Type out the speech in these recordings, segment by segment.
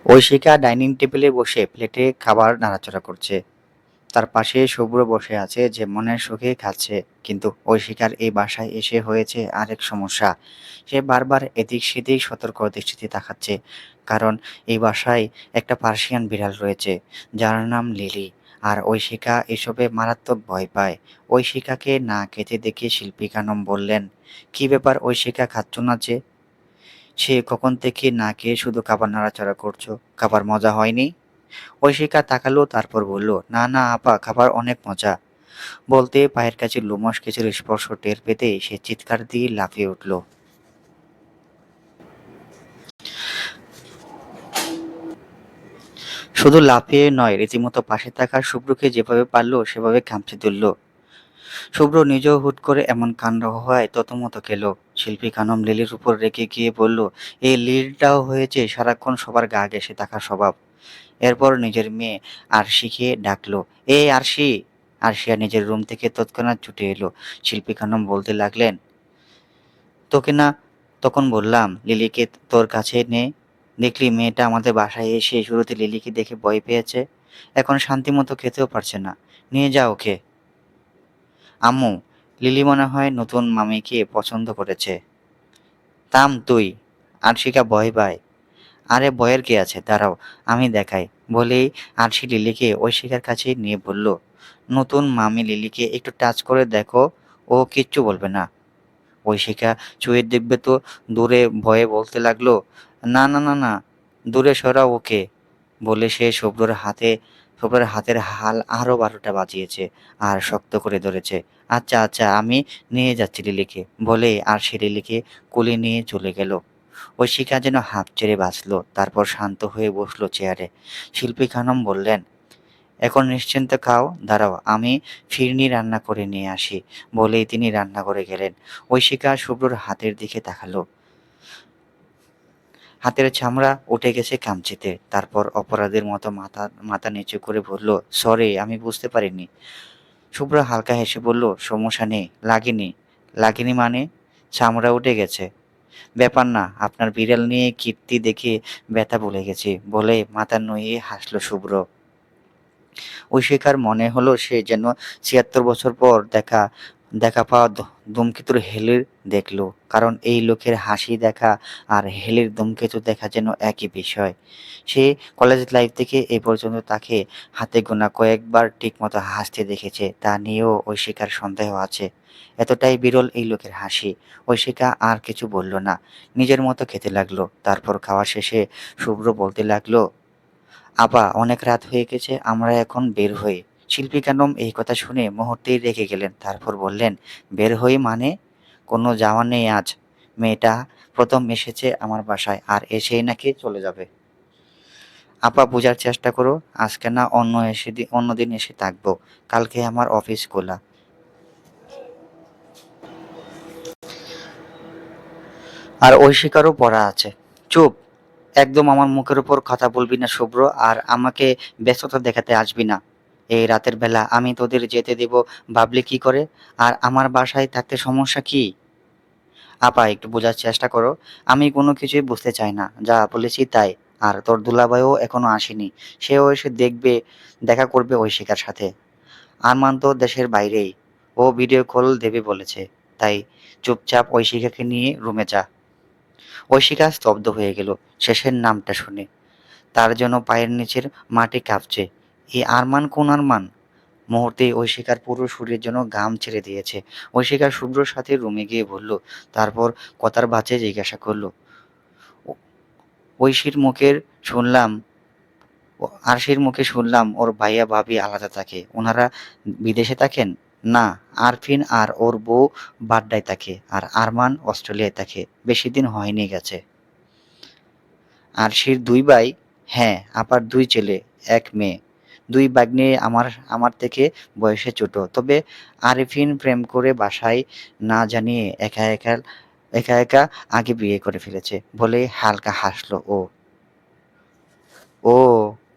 Aishika dining টেবিলে বসে প্লেটে খাবার নাড়াচাড়া করছে। তার পাশে শুভ্র বসে আছে, যে মনের সুখে খাচ্ছে। কিন্তু ঐশিকার এই বাসায় এসে হয়েছে আরেক সমস্যা। সে বারবার এদিক সেদিক সতর্ক দৃষ্টিতে তাকাচ্ছে, কারণ এই বাসায় একটা পার্সিয়ান বিড়াল রয়েছে, যার নাম লিলি। আর ঐশিকা এসবে মারাত্মক ভয় পায়। ঐশিকাকে না খেতে দেখে শিল্পী খানম বললেন, কি ব্যাপার ঐশিকা, খাচ্ছ না যে? সে কখন থেকে না খেয়ে শুধু খাবার নাড়াচাড়া করছো, খাবার মজা হয়নি? ঐশিকা তাকালো, তারপর বলল, না না আপা, খাবার অনেক মজা। বলতে পায়ের কাছে লোমশ কিছুর স্পর্শ টের পেতে সে চিৎকার দিয়ে লাফিয়ে উঠল। শুধু লাফিয়ে নয়, রীতিমতো পাশে থাকা শুভ্রকে যেভাবে পারলো সেভাবে খামচে ধরল। শুভ্র নিজেও হুট করে এমন কাণ্ড হওয়ায় ততমত খেলো। শিল্পী খানম লিলির উপর রেগে গিয়ে বলল, এই লিলটাও হয়েছে সারাক্ষণ সবার গা ঘেঁষে থাকার স্বভাব। এরপর নিজের মেয়ে আরশিকে ডাকলো, এ আরশি। আরশিয়া নিজের রুম থেকে তৎক্ষণাৎ ছুটে এলো। শিল্পী খানম বলতে লাগলেন, তোকে না তখন বললাম লিলিকে তোর কাছে নে? দেখলি মেয়েটা আমাদের বাসায় এসে শুরুতে লিলিকে দেখে ভয় পেয়েছে, এখন শান্তি মতো খেতেও পারছে না। নিয়ে যা ওকে। আম্মু, লিলি মনে হয় নতুন মামিকে পছন্দ করেছে। থাম তুই। আরশিকা ভয় পায়। আরে ভয়ের কি আছে, দাঁড়াও আমি দেখাই। বলেই আরশি লিলিকে ঐশিকার কাছে নিয়ে বলল, নতুন মামি লিলিকে একটু টাচ করে দেখো, ও কিচ্ছু বলবে না। ঐশিকা চুয়ে দেখবে তো দূরে ভয়ে বলতে লাগলো, না না না না, দূরে সরাও ওকে। বলে সে শুভ্রর হাতের হাল আরো 12টা বাজিয়েছে আর শক্ত করে ধরেছে। আচ্ছা আচ্ছা, আমি নিয়ে যাচ্ছি লিলিকে। বলে আর সে লিলিকে কোলে নিয়ে চলে গেল। ঐশিকা যেন হাঁপ ছেড়ে বাঁচলো, তারপর শান্ত হয়ে বসলো চেয়ারে। শিল্পী খানম বললেন, এখন নিশ্চিন্তে খাও, দাঁড়াও আমি ফিরনি রান্না করে নিয়ে আসি। বলেই তিনি রান্নাঘরে গেলেন। ঐশিকা শুভ্রর হাতের দিকে তাকালো। হাতের চামড়া উঠে গেছে কামচিতে। তারপর অপরাধের মতো মাথা মাথা নিচু করে বলল, সরি, আমি বুঝতে পারিনি। শুভ্র হালকা হেসে বলল, সমস্যা নেই, লাগেনি। লাগেনি মানে? চামড়া উঠে গেছে, ব্যাপার না, আপনার বিড়াল নিয়ে কীর্তি দেখে ব্যথা ভুলে গেছি। বলে মাথা নুইয়ে হাসলো শুভ্র। ঐশিকার মনে হলো সে যেন ৭৬ বছর পর দেখা দেখা পাওয়া ধূমকেতুর হেলির দেখলো, কারণ এই লোকের হাসি দেখা আর হেলির ধূমকেতু দেখা যেন একই বিষয়। সে কলেজ লাইফ থেকে এ পর্যন্ত তাকে হাতে গোনা কয়েকবার ঠিকমতো হাসতে দেখেছে, তা নিয়েও ঐশিকার সন্দেহ আছে। এতটাই বিরল এই লোকের হাসি। ঐশিকা আর কিছু বলল না, নিজের মতো খেতে লাগলো। তারপর খাওয়া শেষে শুভ্র বলতে লাগলো, আপা, অনেক রাত হয়ে গেছে, আমরা এখন বের হই। শিল্পী কানম এই কথা শুনে মুহূর্তেই রেগে গেলেন। তারপর বললেন, বের হই মানে? কোনো যাওয়া নেই আজ। মেয়েটা প্রথম এসেছে আমার বাসায়, আর এসেই নাকি চলে যাবে। আপা, বোঝার চেষ্টা করো, আজকে না অন্যদিন এসে থাকবো। কালকে আমার অফিস খোলা। আর ঐশিকারও পড়া আছে। চুপ, একদম আমার মুখের উপর কথা বলবি না শুভ্র, আর আমাকে ব্যস্ততা দেখাতে আসবি না। এই রাতের বেলা আমি তোদের যেতে দেব ভাবলি কি করে? আর আমার বাসায় থাকতে সমস্যা কি? আপা, একটু বোঝার চেষ্টা করো। আমি কোনো কিছুই বুঝতে চাই না, যা বলেছি তাই। আর তোর দুলাভাইও এখনো আসেনি। সেও এসে দেখা করবে ঐশিকার সাথে। আরমান তো দেশের বাইরেই, ও ভিডিও কল দেবে বলেছে। তাই চুপচাপ ঐশিকাকে নিয়ে রুমে যা। ঐশিকা স্তব্ধ হয়ে গেল শেষের নামটা শুনে। তার যেন পায়ের নিচের মাটি কাঁপছে। এই আরমান কোন আরমান? মুহূর্তেই ঐশিকার পুরো শরীর যেন ঘাম ছেড়ে দিয়েছে। ঐশিকা শুভ্রর সাথে রুমে গিয়ে বলল, তারপর কথার বাঁচে জিজ্ঞাসা করলো, "ও- ঐশীর মুখের শুনলাম আরশির মুখে শুনলাম ওর ভাইয়া ভাবি আলাদা থাকে, ওনারা বিদেশে থাকেন? না, আরফিন আর ওর বউ বাড্ডায় থাকে, আর আরমান অস্ট্রেলিয়ায় থাকে, বেশি দিন হয়নি গেছে। আরশির 2 ভাই? হ্যাঁ, আপার 2 ছেলে, 1 মেয়ে। 2 ভাগ্নে আমার আমার থেকে বয়সে ছোট। তবে আরিফিন প্রেম করে বাসায় না জানিয়ে একা একা আগে বিয়ে করে ফেলেছে। বলে হালকা হাসলো ও। ও,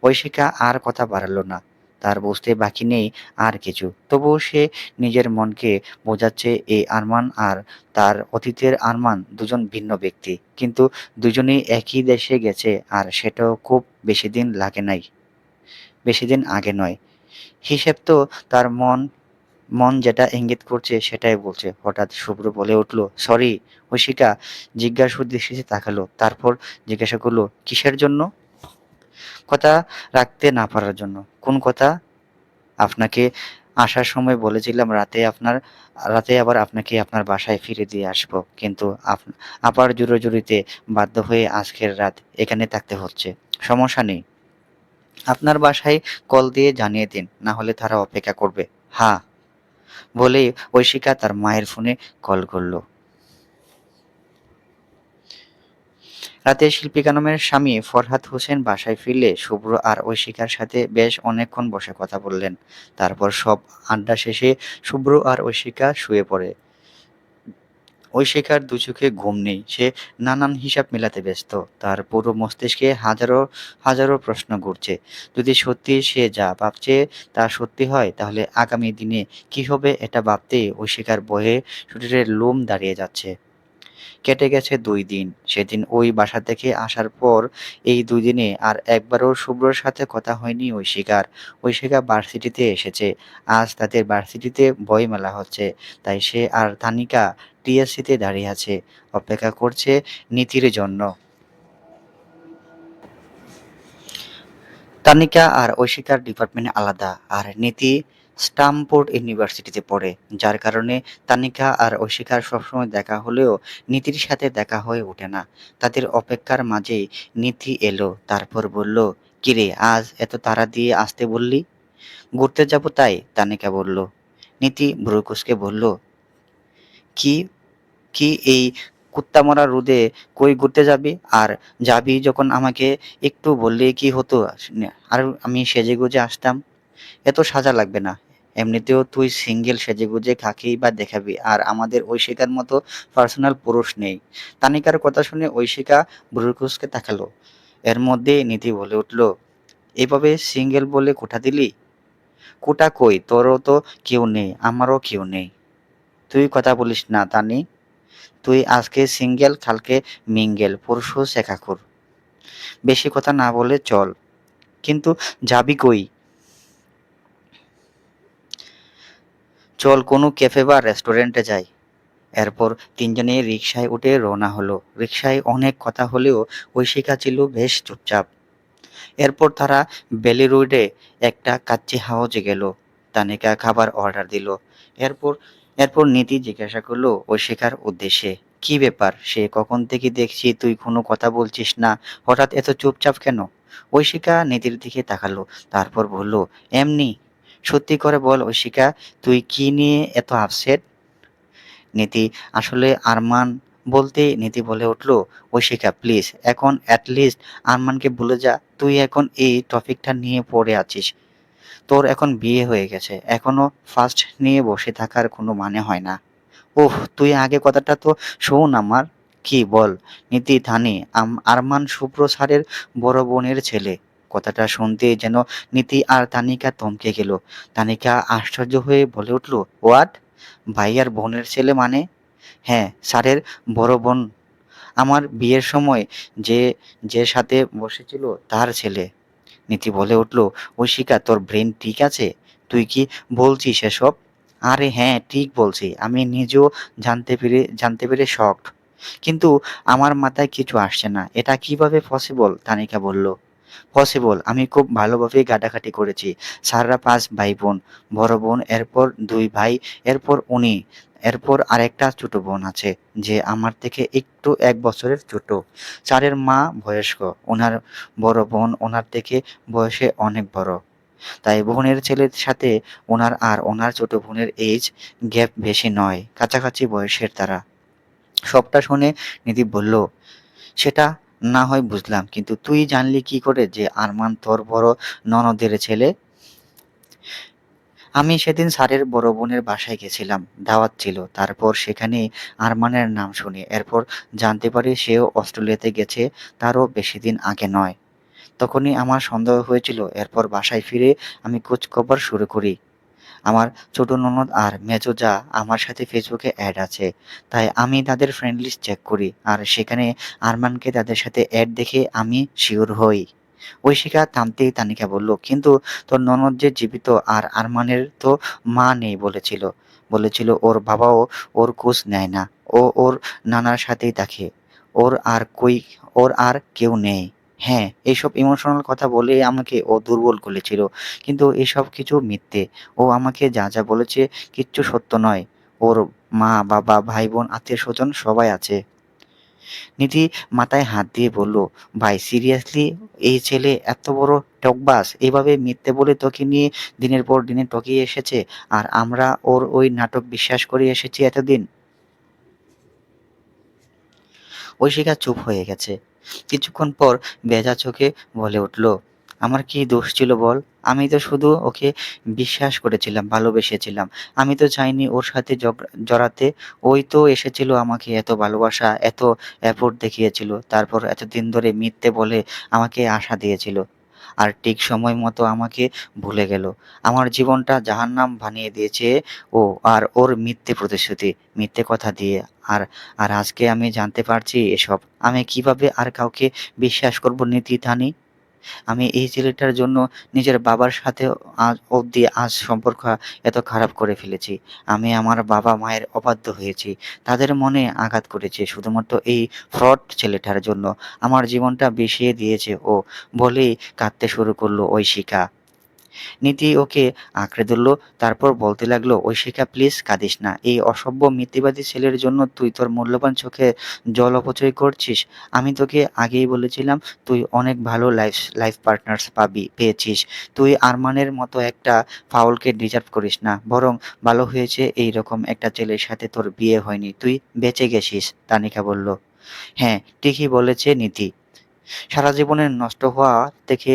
ঐশিকা আর কথা বাড়ালো না। তার বুঝতে বাকি নেই আর কিছু। তবুও সে নিজের মনকে বোঝাচ্ছে এই আরমান আর তার অতীতের আরমান দুজন ভিন্ন ব্যক্তি, কিন্তু দুজনেই একই দেশে গেছে, আর সেটাও খুব বেশি দিন আগে নয়। হিসেব তো তার মন মন যেটা ইঙ্গিত করছে সেটাই বলছে। হঠাৎ শুভ্র বলে উঠল, সরি। ঐশিকা জিজ্ঞাসু দৃষ্টিতে তাকালো, তারপর জিজ্ঞাসা করলো, কিসের জন্য? কথা রাখতে না পারার জন্য। কোন কথা? আপনাকে আসার সময় বলেছিলাম রাতে আবার আপনাকে আপনার বাসায় ফিরে দিয়ে আসবো, কিন্তু আপার জোরাজুরিতে বাধ্য হয়ে আজকের রাত এখানে থাকতে হচ্ছে। সমস্যা নেই, আপনার বাসায় কল দিয়ে জানিয়ে দিন, না হলে তারা অপেক্ষা করবে। হ্যাঁ বলেই ঐশিকা তার মায়ের ফোনে কল করলো। রাতে শিল্পী কানমের স্বামী ফরহাদ হোসেন বাসায় ফিরলে শুভ্র আর ঐশিকার সাথে বেশ অনেকক্ষণ বসে কথা বললেন। তারপর সব আড্ডা শেষে শুভ্র আর ঐশিকা শুয়ে পড়ে। ঐশিকার দুচোখে ঘুম নেই, সে নানান হিসাব মেলাতে ব্যস্ত। তার পুরো মস্তিষ্কে হাজারো হাজারো প্রশ্ন ঘুরছে। যদি সত্যি সে যা ভাবছে তা সত্যি হয়, তাহলে আগামী দিনে কি হবে এটা ভাবতেই ঐশিকার বহে শরীরের লোম দাঁড়িয়ে যাচ্ছে। কেটে গেছে ২ দিন। সেদিন ওই বাসা থেকে আসার পর এই ২ দিনে আর একবারও শুভ্রর সাথে কথা হয়নি ঐশিকার। ঐশিকা ভার্সিটিতে এসেছে। আজ তাদের ভার্সিটিতে বইমেলা হচ্ছে। তাই সে আর তানিকা টিএসসিতে দাঁড়িয়ে আছে। অপেক্ষা করছে নীতির জন্য। তানিকা আর ঐশিকার ডিপার্টমেন্ট আলাদা, আর নীতি স্টামফোর্ড ইউনিভার্সিটিতে পড়ে, যার কারণে তানিকা আর ঐশিকার সবসময় দেখা হলেও নীতির সাথে দেখা হয়ে ওঠে না। তাদের অপেক্ষার মাঝেই নীতি এলো, তারপর বলল, কিরে আজ এত তাড়া দিয়ে আসতে বললি? ঘুরতে যাব তাই, তানিকা বলল। নীতি ভ্রু কুঁচকে বলল, কি কি এই কুত্তামরা রোদে কই ঘুরতে যাবি? আর যাবি যখন আমাকে একটু বললেই কি হতো, আর আমি সেজেগুজে আসতাম। এত সাজা লাগবে না। এমনিতেও তুই সিঙ্গেল সেজেগুজে কাকেই বা দেখাবি, আর আমাদের ঐশিকার মতো পার্সোনাল পুরুষ নেই। তানিকার কথা শুনে ঐশিকা ভ্রুকুঁচকে তাকালো। এর মধ্যেই নীতি বলে উঠল, এভাবে সিঙ্গেল বলে কোঠা দিলি? কোটা কই, তোরও তো কেউ নেই, আমারও কেউ নেই। তুই কথা বলিস না তানি। তুই আজকে সিঙ্গেল, কালকে মিঙ্গেল, পরশু শেখাখুর। বেশি কথা না বলে চল। কিন্তু যাবি কই? চল কোনো ক্যাফে বা রেস্টুরেন্টে যাই। এরপর তিনজনেই রিকশায় উঠে রওনা হলো। রিকশায় অনেক কথা হলেও ঐশিকা ছিল বেশ চুপচাপ। এরপর তারা বেলি রোডে একটা কাচ্চি হাউজে গেল। তানিকা খাবার অর্ডার দিল। এরপর এরপর নীতি জিজ্ঞাসা করলো ঐশিকার উদ্দেশ্যে, কি ব্যাপার, সে কখন থেকে দেখছি তুই কোনো কথা বলছিস না, হঠাৎ এত চুপচাপ কেন? ঐশিকা নীতির দিকে তাকালো, তারপর বলল, এমনি। সত্যি করে বল ঐশিকা, তুই কি নিয়ে এত আপসেট? নীতি আসলে আরমান বলতে নীতি বলে উঠল, ঐশিকা প্লিজ এখন অ্যাটলিস্ট আরমানকে ভুলে যা। তুই এখন এই টপিকটা নিয়ে পড়ে আছিস। তোর এখন বিয়ে হয়ে গেছে, এখনো ফার্স্ট নিয়ে বসে থাকার কোনো মানে হয় না। ওহ তুই আগে কথাটা তো শোন আমার। কি বল? নীতি থানি আরমান শুভ্র স্যারের বড় বোনের ছেলে। কথাটা শুনতেই যেন নীতি আর তানিকা থমকে গেল। তানিকা আশ্চর্য হয়ে বলে উঠল, হোয়াট? ভাইয়ার বোনের ছেলে মানে? হ্যাঁ, স্যারের বড় বোন। আমার বিয়ের সময় যে যে সাথে বসেছিল তার ছেলে। নীতি বলে উঠল, ঐশিকা তোর ব্রেন ঠিক আছে? তুই কি বলছিস এসব? আরে হ্যাঁ ঠিক বলছি, আমি নিজেও জানতে পেরে শকড। কিন্তু আমার মাথায় কিছু আসছে না, এটা কিভাবে পসিবল? তানিকা বলল, পসিবল, আমি খুব ভালোভাবে ঘাটাঘাটি করেছি। স্যাররা 5 ভাই বোন, বড় বোন, এরপর 2 ভাই, এরপর উনি, এরপর আরেকটা ছোট বোন আছে যে আমার থেকে একটু 1 বছরের ছোট। স্যারের মা বয়স্ক, ওনার বড় বোন ওনার থেকে বয়সে অনেক বড়। তাই বোনের ছেলের সাথে ওনার আর ওনার ছোট বোনের এজ গ্যাপ বেশি নয়, কাছাকাছি বয়সের তারা। সবটা শুনে নিধি বলল, সেটা না হয় বুঝলাম, কিন্তু তুই জানলি কি করে যে আরমান তোর বড় ননদের ছেলে? আমি সেদিন স্যারের বড় বোনের বাসায় গেছিলাম, দাওয়াত ছিল। তারপর সেখানে আরমানের নাম শুনি, এরপর জানতে পারি সেও অস্ট্রেলিয়াতে গেছে, তারও বেশি দিন আগে নয়। তখনই আমার সন্দেহ হয়েছিল। এরপর বাসায় ফিরে আমি খোঁজখবর শুরু করি। আমার ছোট ননদ আর মেজো জা আমার সাথে ফেসবুকে অ্যাড আছে, তাই আমি তাদের ফ্রেন্ড লিস্ট চেক করি আর সেখানে আরমানকে তাদের সাথে অ্যাড দেখে আমি শিওর হই। ঐশিকা থামতেই তানিকা বলল, কিন্তু তোর ননদ যে জীবিত আর আরমানের তো মা নেই বলেছিল। বলেছিল ওর বাবাও ওর খোঁজ নেয় না, ও ওর নানার সাথেই থাকে, ওর আর কই ওর আর কেউ নেই। হ্যাঁ, এইসব ইমোশনাল কথা বলে আমাকে ও দুর্বল করেছিল, কিন্তু এসব কিছু মিথ্যে। ও আমাকে যা যা বলেছে কিচ্ছু সত্য নয়। ওর মা বাবা ভাই বোন আত্মীয় স্বজন সবাই আছে। নিধি মাথায় হাত দিয়ে বলল, ভাই সিরিয়াসলি, এই ছেলে এত বড় ঠকবাজ এভাবে মিথ্যে বলে তোকে নিয়ে দিনের পর দিনে ঠকিয়ে এসেছে, আর আমরা ওর ওই নাটক বিশ্বাস করে এসেছি এতদিন। ঐশিকা চুপ হয়ে গেছে। কিছুক্ষণ পর ভেজা চোখে বলে উঠল, আমার কি দোষ ছিল বল? আমি তো শুধু ওকে বিশ্বাস করেছিলাম, ভালোবেসেছিলাম। আমি তো চাইনি ওর সাথে জড়াতে। ওই তো এসেছিল, আমাকে এত ভালোবাসা, এত এফোর্ট দেখিয়েছিল, তারপর এতদিন ধরে মিথ্যে বলে আমাকে আশা দিয়েছিল, আর ঠিক সময় মতো আমাকে ভুলে গেল। আমার জীবনটা জাহান্নাম বানিয়ে দিয়েছে ও, আর ওর মিথ্যে প্রতিশ্রুতি, মিথ্যে কথা দিয়ে। আর আর আজকে আমি জানতে পারছি এসব। আমি কিভাবে আর কাউকে বিশ্বাস করব নীতি থানি? আমি এই ছেলেটার জন্য নিজের বাবার সাথে আজ অবধি আজ সম্পর্ক এত খারাপ করে ফেলেছি। আমি আমার বাবা মায়ের অবাধ্য হয়েছি, তাদের মনে আঘাত করেছি শুধুমাত্র এই ফ্রড ছেলেটার জন্য। আমার জীবনটা বিষিয়ে দিয়েছে ও, বলেই কাঁদতে শুরু করলো ঐশিকা। নীতি ওকে আঁকড়ে ধরল, তারপর বলতে লাগলো, ঐশিকা প্লিজ কাঁদিস না। এই অসভ্য মিথ্যেবাদী ছেলের জন্য তুই তোর মূল্যবান চোখে জল অপচয় করছিস। আমি তোকে আগেই বলেছিলাম তুই অনেক ভালো লাইফ পার্টনার্স পেয়েছিস। তুই আরমানের মতো একটা ফাউলকে ডিজার্ভ করিস না, বরং ভালো হয়েছে এই রকম একটা ছেলের সাথে তোর বিয়ে হয়নি, তুই বেঁচে গেছিস। তানিকা বলল, হ্যাঁ ঠিকই বলেছে নীতি। সারা জীবনের নষ্ট হওয়া থেকে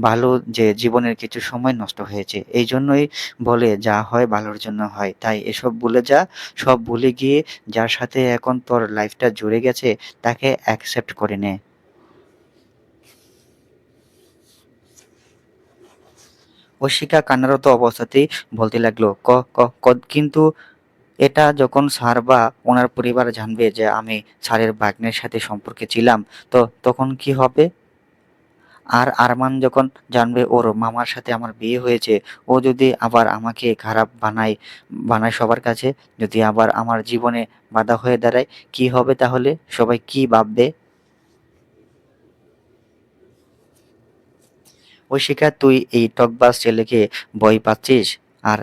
ভালো যে জীবনের কিছু সময় নষ্ট হয়েছে। এই জন্যই বলে যা হয় ভালোর জন্য হয়। তাই এসব ভুলে যা। সব ভুলে গিয়ে যার সাথে এখন তোর লাইফটা জুড়ে গেছে তাকে অ্যাকসেপ্ট করে নে। ঐশিকা কান্নারত অবস্থাতেই বলতে লাগলো, ক ক ক- কিন্তু এটা যখন স্যার বা ওনার পরিবার জানবে যে আমি স্যারের ভাগ্নের সাথে সম্পর্কে ছিলাম, তো তখন কি হবে? আর আরমান যখন জানবে ওর মামার সাথে আমার বিয়ে হয়েছে, ও যদি আবার আমাকে খারাপ বানায় বানায় সবার কাছে, যদি আবার আমার জীবনে বাধা হয়ে দাঁড়ায়, কি হবে তাহলে? সবাই কি ভাববে? ঐশিকা, তুই এই টকবাজ ছেলেকে ভয় পাচ্ছিস? আর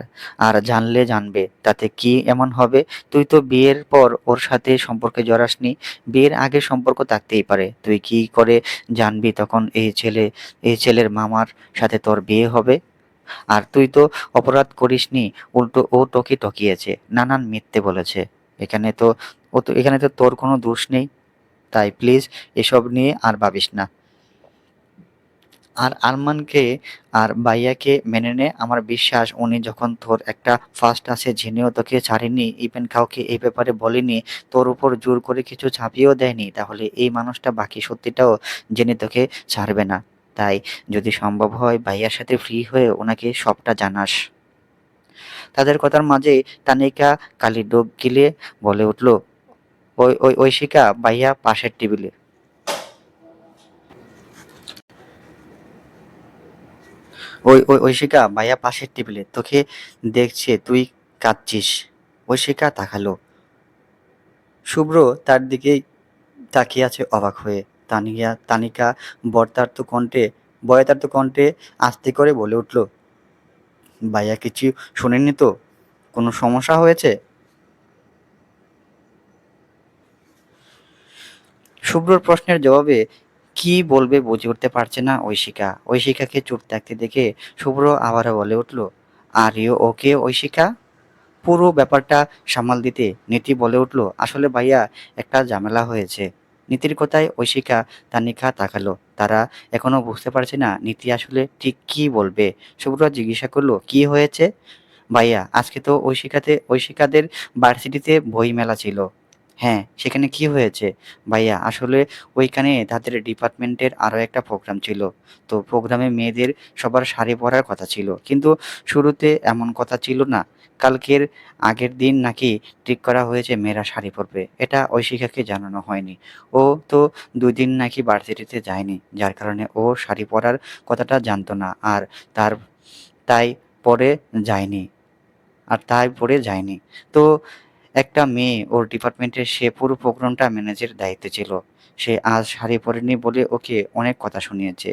আর জানলে জানবে, তাতে কি এমন হবে? তুই তো বিয়ের পর ওর সাথে সম্পর্কে জড়াসনি। বিয়ের আগে সম্পর্ক থাকতেই পারে, তুই কি করে জানবি তখন এই ছেলের মামার সাথে তোর বিয়ে হবে? আর তুই তো অপরাধ করিসনি, উল্টো ও তোকে ঠকিয়েছে, নানান মিথ্যে বলেছে। এখানে তো এখানে তো তোর কোনো দোষ নেই। তাই প্লিজ এসব নিয়ে আর ভাবিস না। আর আরমানকে আর ভাইয়াকে মেনে নে। আমার বিশ্বাস উনি যখন তোর একটা ফার্স্ট আছে জেনেও তোকে ছাড়েনি, ইভেন কাউকে এই ব্যাপারে বলেনি, তোর উপর জোর করে কিছু চাপিয়েও দেয়নি, তাহলে এই মানুষটা বাকি সত্যিটাও জেনে তোকে ছাড়বে না। তাই যদি সম্ভব হয় ভাইয়ার সাথে ফ্রি হয়ে ওনাকে সবটা জানাস। তাদের কথার মাঝে তানিকা কালি ডোব গিলে বলে উঠল, ওই ওই ঐশিকা, ভাইয়া পাশের টেবিলে। ঐশিকা, ভাইয়া পাশের টেবিলে তোকে দেখছে তুই কাঁদছিস। ঐশিকা তাকালো। শুভ্র তার দিকেই তাকিয়ে আছে অবাক হয়ে। তানিকা বয়তার্ত কণ্ঠে আস্তে করে বলে উঠল, ভাইয়া কিছু শোনেননি তো? কোনো সমস্যা হয়েছে? শুভ্রর প্রশ্নের জবাবে কি বলবে বুঝে উঠতে পারছে না ঐশিকা। ঐশিকাকে চুপ থাকতে দেখে শুভ্র আবারও বলে উঠল, আর ইউ ওকে ঐশিকা? পুরো ব্যাপারটা সামাল দিতে নীতি বলে উঠল, আসলে ভাইয়া একটা ঝামেলা হয়েছে। নীতির কথায় ঐশিকা তানিকা তাকালো। তারা এখনো বুঝতে পারছে না নীতি আসলে ঠিক কি বলবে। শুভ্র জিজ্ঞাসা করলো, কি হয়েছে? ভাইয়া আজকে তো ঐশিকাদের ভার্সিটিতে বই মেলা ছিল। হ্যাঁ, সেখানে কি হয়েছে? ভাইয়া আসলে ওইখানে তাদের ডিপার্টমেন্টের আরও একটা প্রোগ্রাম ছিল। তো প্রোগ্রামে মেয়েদের সবার শাড়ি পরার কথা ছিল। কিন্তু শুরুতে এমন কথা ছিল না। কালকের আগের দিন নাকি ঠিক করা হয়েছে মেয়েরা শাড়ি পরবে। এটা ঐশিকাকে জানানো হয়নি। ও তো ২ দিন নাকি ভার্সিটিতে যায়নি। যার কারণে ও শাড়ি পরার কথাটা জানত না। আর তার তাই পরে যায়নি। যায়নি। তো একটা মেয়ে ওর ডিপার্টমেন্টের সে পুরো প্রোগ্রামটা ম্যানেজের দায়িত্বে ছিল। সে আজ শাড়ি পরেনি বলে ওকে অনেক কথা শুনিয়েছে।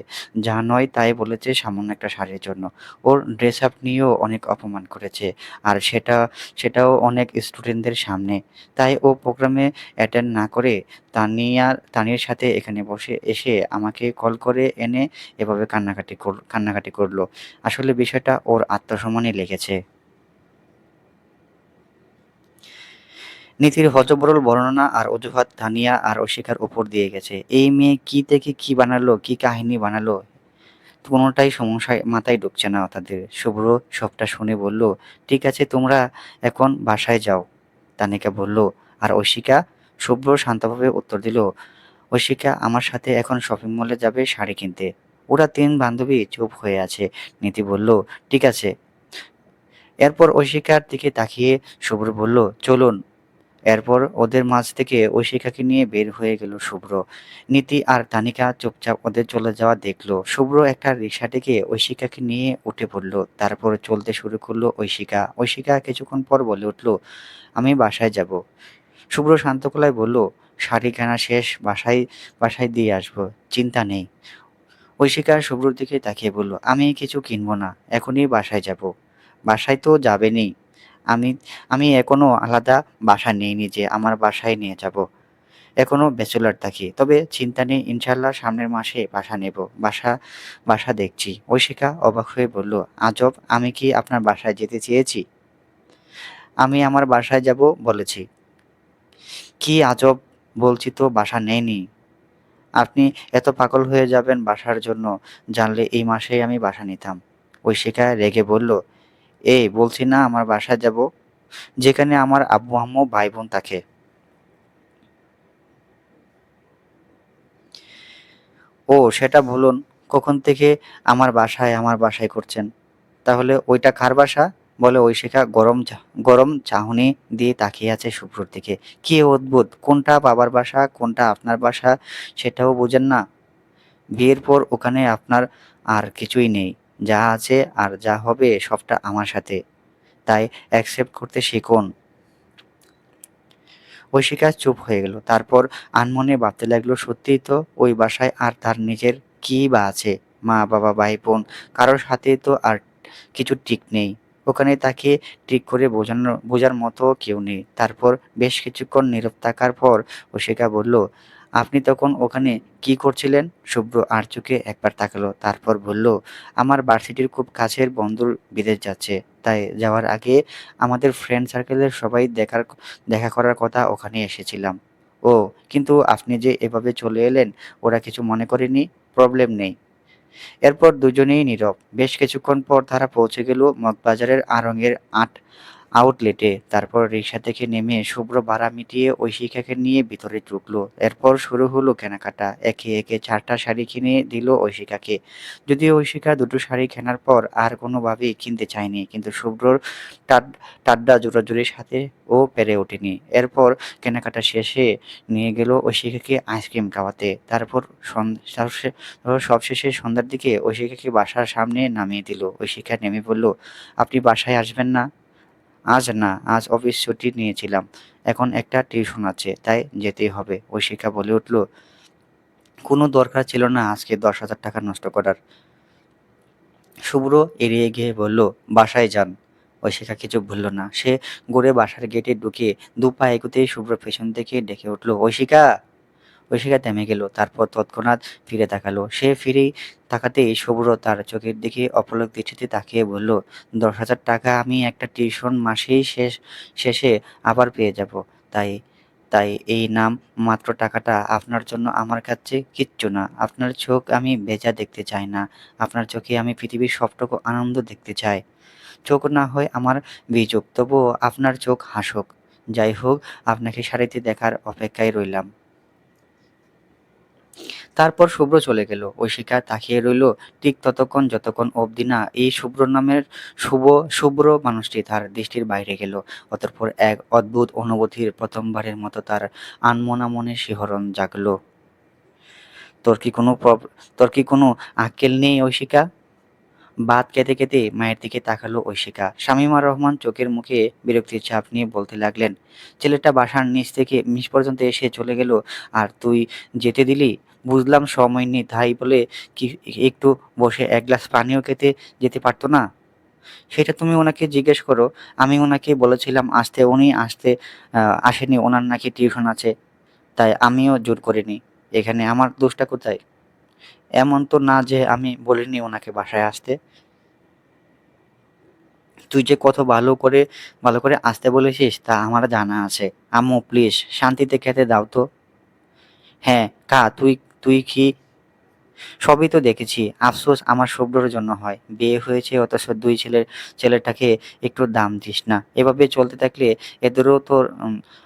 যা নয় তাই বলেছে সামান্য একটা শাড়ির জন্য। ওর ড্রেস আপ নিয়েও অনেক অপমান করেছে। আর সেটাও অনেক স্টুডেন্টদের সামনে। তাই ও প্রোগ্রামে অ্যাটেন্ড না করে তানিয়ার সাথে এখানে এসে আমাকে কল করে এনে এভাবে কান্নাকাটি করল। আসলে বিষয়টা ওর আত্মসম্মানে লেগেছে। নীতির হযবরল বর্ণনা আর অজুহাত তানিয়া আর অশিকার উপর দিয়ে গেছে। এই মেয়ে কী থেকে কী বানালো, কী কাহিনী বানালো, কোনোটাই সমস্যায় মাথায় ঢুকছে না তাদের। শুভ্র সবটা শুনে বলল, ঠিক আছে তোমরা এখন বাসায় যাও, তানিকা বলল। আর অশিকা? শুভ্র শান্তভাবে উত্তর দিল, অশিকা আমার সাথে এখন শপিং মলে যাবে শাড়ি কিনতে। ওরা ৩ বান্ধবী চুপ হয়ে আছে। নীতি বলল, ঠিক আছে। এরপর অশিকার দিকে তাকিয়ে শুভ্র বলল, চলুন। এরপর ওদের মাঝ থেকে ঐশিকাকে নিয়ে বের হয়ে গেল শুভ্র। নীতি আর তানিকা চুপচাপ ওদের চলে যাওয়া দেখলো। শুভ্র একটা রিকশা ডেকে ঐশিকাকে নিয়ে উঠে পড়ল। তারপর চলতে শুরু করলো ঐশিকা। ঐশিকা কিছুক্ষণ পর বলে উঠল, আমি বাসায় যাব। শুভ্র শান্ত গলায় বলল, শাড়ি কেনা শেষ, বাসায় দিয়ে আসবো, চিন্তা নেই। ঐশিকা শুভ্রর দিকে তাকিয়ে বলল, আমি কিছু কিনবো না, এখনই বাসায় যাব। বাসায় তো যাবেনই। আমি আমি এখনো আলাদা বাসা নেইনি যে আমার বাসায় নিয়ে যাব। এখনো ব্যাচেলর থাকি। তবে চিন্তা নেই, ইনশাল্লাহ সামনের মাসে বাসা নেব। বাসা দেখছি। ঐশিকা অবাক হয়ে বলল, আজব, আমি কি আপনার বাসায় যেতে চেয়েছি? আমি আমার বাসায় যাব বলেছি। কি আজব বলছি তো, বাসা নেইনি। আপনি এত পাগল হয়ে যাবেন বাসার জন্য, জানলে এই মাসেই আমি বাসা নিতাম। ঐশিকা রেগে বলল, এই বলছি না আমার বাসায় যাব, যেখানে আমার আব্বু আম্মু ভাই বোন থাকে। ও সেটা বলুন, কখন থেকে আমার বাসায় করছেন? তাহলে ওইটা কার বাসা? বলে ঐশিকা গরম চাহনি দিয়ে তাকিয়ে আছে শুভ্রর দিকে। কি অদ্ভুত, কোনটা বাবার বাসা কোনটা আপনার বাসা সেটাও বোঝেন না। বিয়ের পর ওখানে আপনার আর কিছুই নেই। যা আছে আর যা হবে সবটা আমার সাথে। তাই অ্যাকসেপ্ট করতে শিখুন। ঐশিকা চুপ হয়ে গেল। তারপর আনমনে ভাবতে লাগলো, সত্যিই তো ওই বাসায় আর তার নিজের কীই বা আছে? মা, বাবা, ভাই, বোন, কারোর সাথে তো আর কিছু ঠিক নেই। ওখানে তাকে ঠিক করে বোঝার মতো কেউ নেই। তারপর বেশ কিছুক্ষণ নীরব থাকার পর ঐশিকা বলল, আপনি তখন ওখানে কী করছিলেন? শুভ্র আর চোখে একবার তাকালো। তারপর বলল, আমার ভার্সিটির খুব কাছের বন্ধুর বিদেশ যাচ্ছে। তাই যাওয়ার আগে আমাদের ফ্রেন্ড সার্কেলের সবাই দেখা করার কথা, ওখানে এসেছিলাম। ও, কিন্তু আপনি যে এভাবে চলে এলেন, ওরা কিছু মনে করেনি? প্রবলেম নেই। এরপর দুজনেই নীরব। বেশ কিছুক্ষণ পর তারা পৌঁছে গেল মগবাজারের আড়ং-এর আউটলেটে। তারপর রিকশা থেকে নেমে শুভ্র ভাড়া মিটিয়ে ঐশিকাকে নিয়ে ভিতরে ঢুকলো। এরপর শুরু হলো কেনাকাটা। একে একে ৪টা শাড়ি কিনে দিল ঐশিকাকে। যদিও ঐশিকা ২টো শাড়ি কেনার পর আর কোনোভাবেই কিনতে চায়নি, কিন্তু শুভ্রর ঠাড্ডা জোরাজুরির সাথে ও পেরে ওঠেনি। এরপর কেনাকাটা শেষে নিয়ে গেল ঐশিকাকে আইসক্রিম খাওয়াতে। তারপর সবশেষে সন্ধ্যার দিকে ঐশিকাকে বাসার সামনে নামিয়ে দিল। ঐশিকা নেমে বলল, আপনি বাসায় আসবেন না? আজ না, আজ অফিস ছুটি নিয়েছিলাম। এখন একটা টিউশন আছে, তাই যেতেই হবে। ঐশিকা বলে উঠল, কোনো দরকার ছিল না আজকে ১০,০০০ টাকা নষ্ট করার। শুভ্র এড়িয়ে গিয়ে বলল, বাসায় যান। ঐশিকা কিছু বলল না। সে ঘুরে বাসার গেটে ঢুকে ২ পা এগোতেই শুভ্র পেছন থেকে ডেকে উঠল, ঐশিকা! ঐশিকা থেমে গেল। তারপর তৎক্ষণাৎ ফিরে তাকালো। সে ফিরেই তাকাতেই শুভ্র তার চোখের দিকে অপলক দৃষ্টিতে তাকিয়ে বলল, ১০,০০০ টাকা আমি একটা টিউশন মাসেই শেষে আবার পেয়ে যাব। তাই তাই এই নাম মাত্র টাকাটা আপনার জন্য আমার কাছে কিচ্ছু না। আপনার চোখ আমি ভেজা দেখতে চাই না। আপনার চোখে আমি পৃথিবীর সবটুকু আনন্দ দেখতে চাই। চোখ না হয় আমার ভিজুক, তবুও আপনার চোখ হাসুক। যাই হোক, আপনাকে শাড়িতে দেখার অপেক্ষায় রইলাম। তারপর শুভ্র চলে গেল। ঐশিকা তাকিয়ে রইল ঠিক ততক্ষণ যতক্ষণ অবধি না এই শুভ্র নামের শুভ্র মানুষটি তার দৃষ্টির বাইরে গেল। অতঃপর এক অদ্ভুত অনুভূতির প্রথমবারের মতো তার আনমনা মনে শিহরণ জাগলো। তোর কি কোনো তোর কি কোনো আক্কেল নেই ঐশিকা? ভাত খেতে খেতে মায়ের দিকে তাকালো ঐশিকা। শামীমা রহমান চোখের মুখে বিরক্তির ছাপ নিয়ে বলতে লাগলেন, ছেলেটা বাসার নিচ পর্যন্ত এসে চলে গেল, আর তুই যেতে দিলি? বুঝলাম সময় নেই, তাই বলে কি একটু বসে এক গ্লাস পানিও খেতে যেতে পারতো না? সেটা তুমি ওনাকে জিজ্ঞেস করো। আমি ওনাকে বলেছিলাম আসতে, উনি আসেনি, ওনার নাকি টিউশন আছে, তাই আমিও জোর করিনি। এখানে আমার দোষটা কোথায়? এমন তো না যে আমি বলিনি ওনাকে বাসায় আসতে। তুই যে কত ভালো করে আসতে বলেছিস তা আমার জানা আছে। আম্মু প্লিজ শান্তিতে খেতে দাও তো। হ্যাঁ, তুই তুই কি? সবই তো দেখেছি। আফসোস আমার শুভ্রর জন্য হয়। বিয়ে হয়েছে অথচ ছেলেটাকে একটু দাম দিস না। এভাবে চলতে থাকলে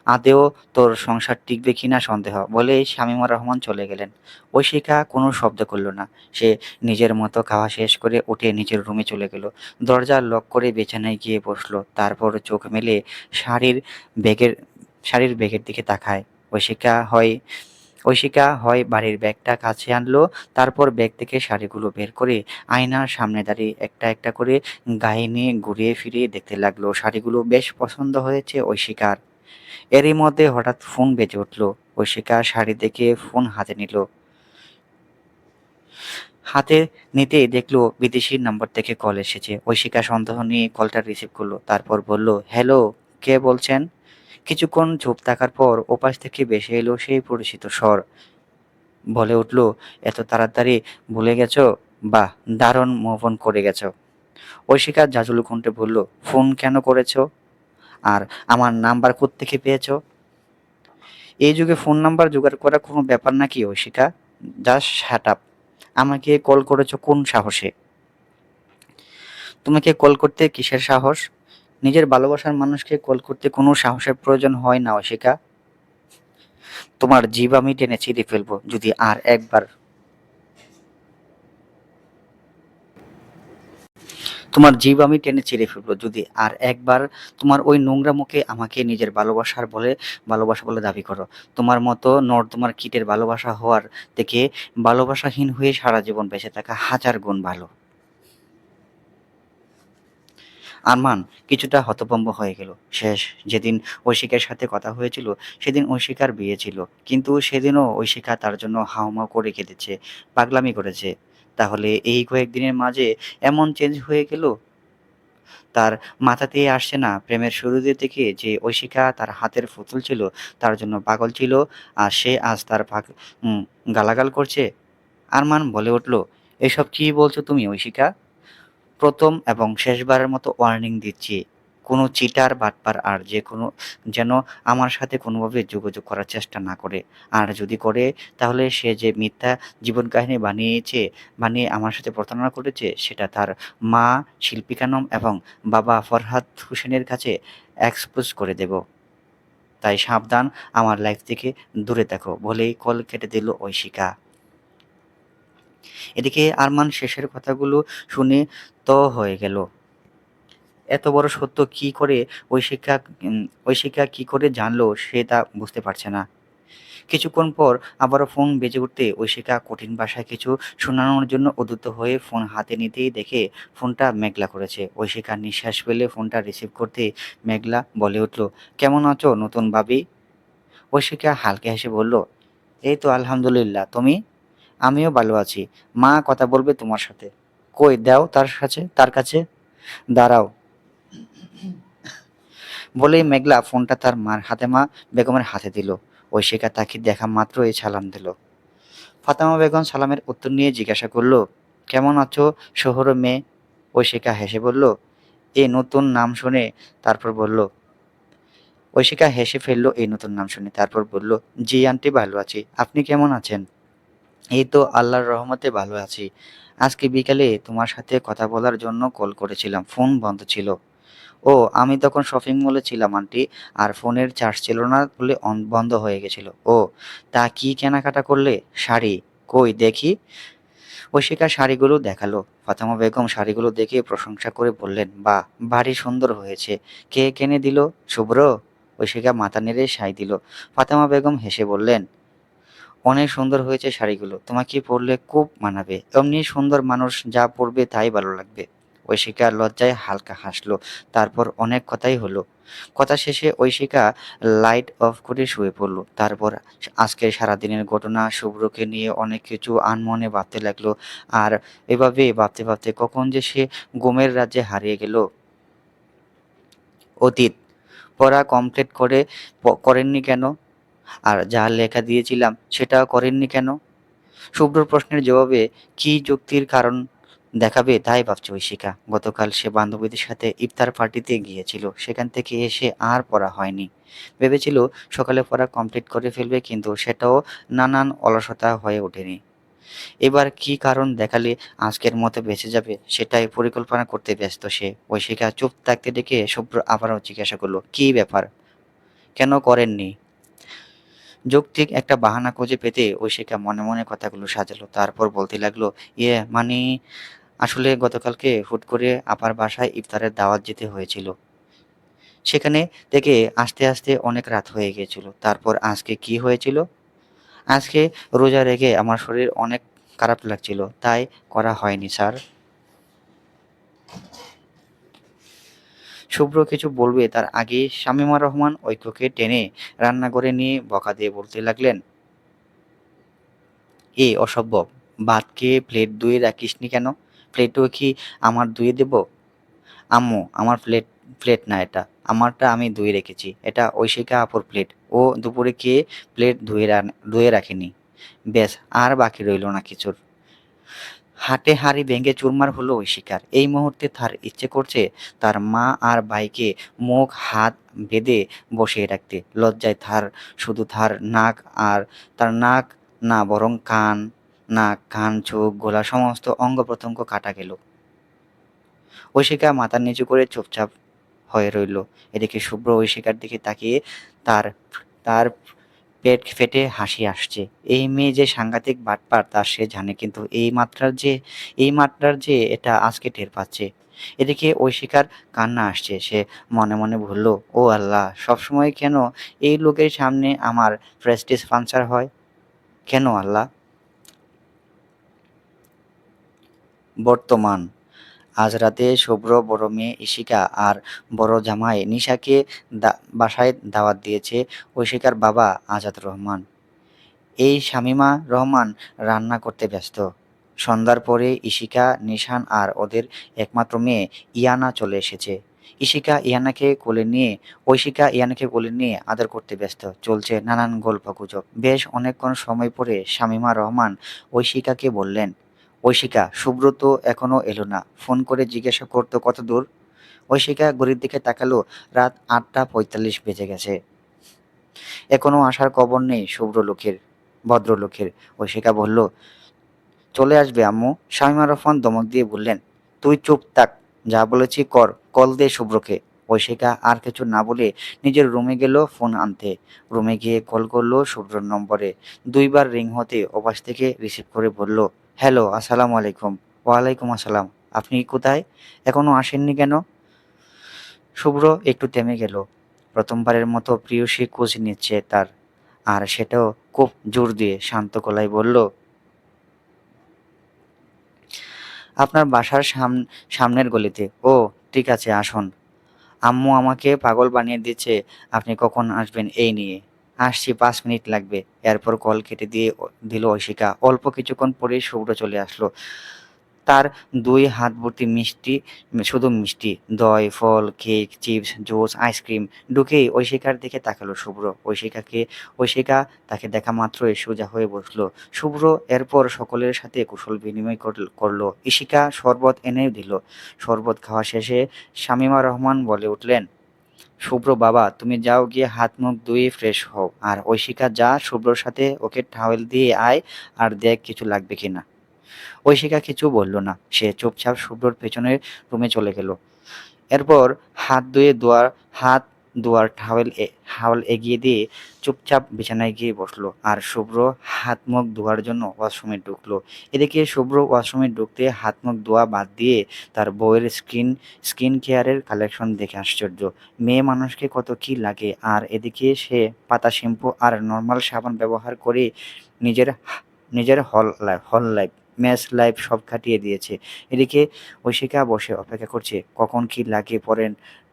আদেও তোর সংসার টিকবে কিনা সন্দেহ। বলেই শামীমা রহমান চলে গেলেন। ঐশিকা কোনো শব্দ করল না। সে নিজের মতো খাওয়া শেষ করে উঠে নিজের রুমে চলে গেল। দরজা লক করে বিছানায় গিয়ে বসলো। তারপর চোখ মেলে শাড়ির ব্যাগের শাড়ির ব্যাগের দিকে তাকায়। ঐশিকা হয় বাড়ির ব্যাগটা কাছে আনলো, তারপর ব্যাগ থেকে শাড়িগুলো বের করে আয়নার সামনে দাঁড়িয়ে একটা একটা করে গায়ে নিয়ে ঘুরিয়ে ফিরিয়ে দেখতে লাগলো। শাড়িগুলো বেশ পছন্দ হয়েছে ঐশিকার। এরই মধ্যে হঠাৎ ফোন বেজে উঠলো। ঐশিকা শাড়ি দেখে ফোন হাতে নিল। হাতে নিতেই দেখলো বিদেশি নাম্বার থেকে কল এসেছে। ঐশিকা সন্দেহ নিয়ে কলটা রিসিভ করলো। তারপর বলল, হ্যালো, কে বলছেন? কিছুক্ষণ চুপ থাকার পর ওপাশ থেকে ভেসে এলো সেই পরিচিত স্বর। বলে উঠল, এত তাড়াতাড়ি ভুলে গেছো? বাহ, দারুণ মুভ অন করে গেছো। ঐশিকা ঝাঁঝুলো কণ্ঠে বলল, ফোন কেন করেছো? আর আমার নাম্বার কোত্থেকে পেয়েছো? এই যুগে ফোন নাম্বার জোগাড় করা কোনো ব্যাপার নাকি ঐশিকা? Just shut up. আমাকে কল করেছো কোন সাহসে? তোমাকে কল করতে কিসের সাহস? নিজের ভালোবাসার মানুষকে কল করতে কোনো সাহসের প্রয়োজন হয় না ঐশিকা। তোমার জিভ আমি টেনে ছিঁড়ে ফেলবো যদি আর একবার তোমার জিভ আমি টেনে ছিঁড়ে ফেলবো যদি আর একবার তোমার ওই নোংরা মুখে আমাকে নিজের ভালোবাসা বলে দাবি করো। তোমার মতো নর্দমার কীটের ভালোবাসা হওয়ার থেকে ভালোবাসাহীন হয়ে সারা জীবন বেঁচে থাকা হাজার গুণ ভালো। আরমান কিছুটা হতভম্ব হয়ে গেল। যেদিন ঐশিকার সাথে কথা হয়েছিল সেদিন ঐশিকার বিয়ে ছিল, কিন্তু সেদিনও ঐশিকা তার জন্য হাউমাউ করে কেঁদেছে, পাগলামি করেছে। তাহলে এই কয়েকদিনের মাঝে এমন চেঞ্জ হয়ে গেল? তার মাথাতেই আসছে না প্রেমের শুরুতে থেকে যে ঐশিকা তার হাতের পুতুল ছিল, তার জন্য পাগল ছিল, আর সে আজ গালাগাল করছে। আরমান বলে উঠল, এসব কি বলছো তুমি ঐশিকা? প্রথম এবং শেষবারের মতো ওয়ার্নিং দিচ্ছি, কোনো চিটার বাটপার আর যেন আমার সাথে কোনোভাবে যোগাযোগ করার চেষ্টা না করে। আর যদি করে, তাহলে সে যে মিথ্যা জীবন কাহিনী বানিয়ে আমার সাথে প্রতারণা করেছে সেটা তার মা শিল্পী খানম এবং বাবা ফরহাদ হোসেনের কাছে এক্সপোজ করে দেব। তাই সাবধান, আমার লাইফ থেকে দূরে থাকো। বলেই কল কেটে দিল ঐশিকা। এদিকে আরমান শেষের কথাগুলো শুনে হয়ে গেল। এত বড় সত্য কি করে ঐশিকা কি করে জানলো সে তা বুঝতে পারছে না। কিছুক্ষণ পর আবারও ফোন বেজে উঠতে ঐশিকা কঠিন ভাষায় কিছু শোনানোর জন্য উদ্যত হয়ে ফোন হাতে নিতেই দেখে ফোনটা মেঘলা করেছে। ঐশিকা নিঃশ্বাস ফেলে ফোনটা রিসিভ করতে মেঘলা বলে উঠল, কেমন আছো নতুন ভাবি? ঐশিকা হালকা হেসে বলল, এই তো আলহামদুলিল্লাহ, তুমি? আমিও ভালো আছি। মা কথা বলবে তোমার সাথে। কই দাও তার কাছে। দাঁড়াও। বলেই মেঘলা ফোনটা তার মা বেগমের হাতে দিল। ঐশিকা তাকে দেখা মাত্রই সালাম দিল। ফাতেমা বেগম সালামের উত্তর নিয়ে জিজ্ঞাসা করল, কেমন আছো শহর মেয়ে? ঐশিকা হেসে বলল, এই নতুন নাম শুনে তারপর বলল ঐশিকা হেসে ফেলল এই নতুন নাম শুনে, তারপর বলল, জি আন্টি ভালো আছি, আপনি কেমন আছেন? এই তো আল্লাহর রহমতে ভালো আছি। আজকে বিকালে তোমার সাথে কথা বলার জন্য কল করেছিলাম, ফোন বন্ধ ছিল। ও আমি তখন শপিং মলে ছিলাম আন্টি, আর ফোনের চার্জ ছিল না বলে বন্ধ হয়ে গেছিল। ও তা কি কেনাকাটা করলে? শাড়ি? কই দেখি। ঐশিকা শাড়িগুলো দেখালো। ফাতেমা বেগম শাড়িগুলো দেখে প্রশংসা করে বললেন, বাহ, ভারী সুন্দর হয়েছে। কে কিনে দিল? শুভ্র। ঐশিকা মাথা নেড়ে সায় দিল। ফাতেমা বেগম হেসে বললেন, অনেক সুন্দর হয়েছে শাড়িগুলো, তোমাকে পরলে খুব মানাবে। এমনি সুন্দর মানুষ যা পরবে তাই ভালো লাগবে। ঐশিকা লজ্জায় হালকা হাসলো। তারপর অনেক কথাই হলো। কথা শেষে ঐশিকা লাইট অফ করে শুয়ে পড়ল। তারপর আজকের সারাদিনের ঘটনা, শুভ্রকে নিয়ে অনেক কিছু আনমনে ভাবতে লাগলো। আর এভাবে ভাবতে ভাবতে কখন যে সে ঘুমের রাজ্যে হারিয়ে গেল। অতীত। পড়া কমপ্লিট করেননি কেন? আর যা লেখা দিয়েছিলাম সেটাও করেননি কেন? শুভ্রর প্রশ্নের জবাবে কী যুক্তির কারণ দেখাবে তাই ভাবছে ঐশিকা। গতকাল সে বান্ধবীদের সাথে ইফতার পার্টিতে গিয়েছিল, সেখান থেকে এসে আর পড়া হয়নি। ভেবেছিল সকালে পড়া কমপ্লিট করে ফেলবে, কিন্তু সেটাও নানান অলসতা হয়ে ওঠেনি। এবার কী কারণ দেখালে আজকের মতো বেঁচে যাবে সেটাই পরিকল্পনা করতে ব্যস্ত সে। ঐশিকা চুপ থাকতে দেখে শুভ্র আবারও জিজ্ঞাসা করলো, কী ব্যাপার, কেন করেননি? যৌক্তিক একটা বাহানা খুঁজে পেতে ঐশিকা মনে মনে কথাগুলো সাজালো। তারপর বলতে লাগলো, মানে আসলে গতকালকে হুট করে আপার বাসায় ইফতারের দাওয়াত যেতে হয়েছিল। সেখানে থেকে আসতে আসতে অনেক রাত হয়ে গিয়েছিল। তারপর আজকে কি হয়েছিল? আজকে রোজা রেখে আমার শরীর অনেক খারাপ লাগছিল, তাই করা হয়নি স্যার। শুভ্র কিছু বলবে তার আগে শামীমা রহমান ঐক্যকে টেনে রান্নাঘরে নিয়ে বকা দিয়ে বলতে লাগলেন, অসম্ভব, ভাত খেয়ে প্লেট ধুয়ে রাখিসনি কেন? প্লেটও কি আমার ধুয়ে দেব? আম্মু, আমার প্লেট না এটা, আমারটা আমি ধুয়ে রেখেছি, এটা ঐশিকা আপুর প্লেট। ও দুপুরে খেয়ে প্লেট ধুয়ে রাখেনি। ব্যাস, আর বাকি রইল না কিছুর। হাটে হাড়ি ভেঙে চুরমার হলো ঐশিকার। এই মুহূর্তে তার ইচ্ছে করছে তার মা আর ভাইকে মুখ হাত বেঁধে বসিয়ে রাখতে। লজ্জায় শুধু তার নাক, আর তার নাক না, বরং কান, নাক, কান, চোখ, গলা সমস্ত অঙ্গ প্রত্যঙ্গ কাটা গেল। ঐশিকা মাথা নিচু করে চুপচাপ হয়ে রইল। এদিকে শুভ্র ঐশিকার দিকে তাকিয়ে তার তার পেট ফেটে হাসি আসছে। এই মেয়ে যে সাংঘাতিক বাটপার তা সে জানে, কিন্তু এই মাত্রার যে এটা আজকে টের পাচ্ছে। এদিকে ঐশিকার কান্না আসছে। সে মনে মনে বলল, ও আল্লাহ, সবসময় কেন এই লোকের সামনে আমার প্রেস্টিজ পাঞ্চার হয়? কেন আল্লাহ? বর্তমান। আজ রাতে শুভ্র বড় মেয়ে ঈশিকা আর বড় জামাই নিশাকে বাসায় দাওয়াত দিয়েছে ঐশিকার বাবা আজাদ রহমান। এই শামীমা রহমান রান্না করতে ব্যস্ত। সন্ধ্যার পরে নিশান আর ওদের একমাত্র মেয়ে ইয়ানা চলে এসেছে। ঐশিকা ইয়ানাকে কোলে নিয়ে আদর করতে ব্যস্ত। চলছে নানান গল্পগুজব। বেশ অনেকক্ষণ সময় পরে শামীমা রহমান ঐশিকাকে বললেন, ঐশিকা, শুভ্র তো এখনো এলো না, ফোন করে জিজ্ঞাসা করতো কত দূর। ঐশিকা ঘড়ির দিকে তাকালো, রাত 8:45 বেজে গেছে। এখনো আসার খবর নেই ভদ্রলোকের। ঐশিকা বলল, চলে আসবে আম্মু। শামীমা রহমান ধমক দিয়ে বললেন, তুই চুপ থাক, যা বলেছি কর, কল দে শুভ্রকে। ঐশিকা আর কিছু না বলে নিজের রুমে গেল ফোন আনতে। রুমে গিয়ে কল করলো শুভ্রর নম্বরে। 2বার রিং হতে ওপাশ থেকে রিসিভ করে বলল, হ্যালো, আসসালামু আলাইকুম। ওয়ালাইকুম আসসালাম। আপনি কোথায়? এখনো আসেননি কেন? শুভ্র একটু থেমে গেল। প্রথমবারের মতো প্রিয়সী খোঁজ নিচ্ছে তার, আর সেটাও খুব জোর দিয়ে। শান্ত গলায় বলল, আপনার বাসার সামনের গলিতে। ও ঠিক আছে, আসুন। আম্মু আমাকে পাগল বানিয়ে দিচ্ছে আপনি কখন আসবেন এই নিয়ে। আসছি, 5 মিনিট লাগবে। এরপর কল কেটে দিল ঐশিকা। অল্প কিছুক্ষণ পরেই শুভ্র চলে আসলো। তার 2 হাত ভর্তি মিষ্টি, শুধু মিষ্টি, দই, ফল, কেক, চিপস, জুস, আইসক্রিম। ঢুকেই ঐশিকার দিকে তাকালো শুভ্র। ঐশিকা তাকে দেখা মাত্রই সোজা হয়ে বসলো। শুভ্র এরপর সকলের সাথে কুশল বিনিময় করলো। ঈশিকা শরবত এনে দিল। শরবত খাওয়া শেষে শামীমা রহমান বলে উঠলেন, শুভ্র বাবা, তুমি যাও গিয়ে হাত মুখ ধুয়ে ফ্রেশ হও, আর ঐশিকা যা শুভ্রর সাথে ওকে টাওয়েল দিয়ে আয়, আর দেখ কিছু লাগবে কিনা। ঐশিকা কিছু বলল না। সে চুপচাপ শুভ্রর পেছনের রুমে চলে গেল। এরপর হাত ধোয়ার টাওয়েল এগিয়ে দিয়ে চুপচাপ বিছানায় গিয়ে বসলো আর শুভ্র হাত মুখ ধোয়ার জন্য ওয়াশরুমে ঢুকলো। এদিকে শুভ্র ওয়াশরুমে ঢুকতে হাত মুখ ধোয়া বাদ দিয়ে তার বউয়ের স্কিন কেয়ারের কালেকশন দেখে আশ্চর্য। মেয়ে মানুষকে কত কি লাগে, আর এদিকে সে পাতা শ্যাম্পু আর নর্মাল সাবান ব্যবহার করে নিজের নিজের হল লাইফ ম্যাচ লাইফ সব কাটিয়ে দিয়েছে। এদিকে ঐশিকা বসে অপেক্ষা করছে কখন কি লাগে পরে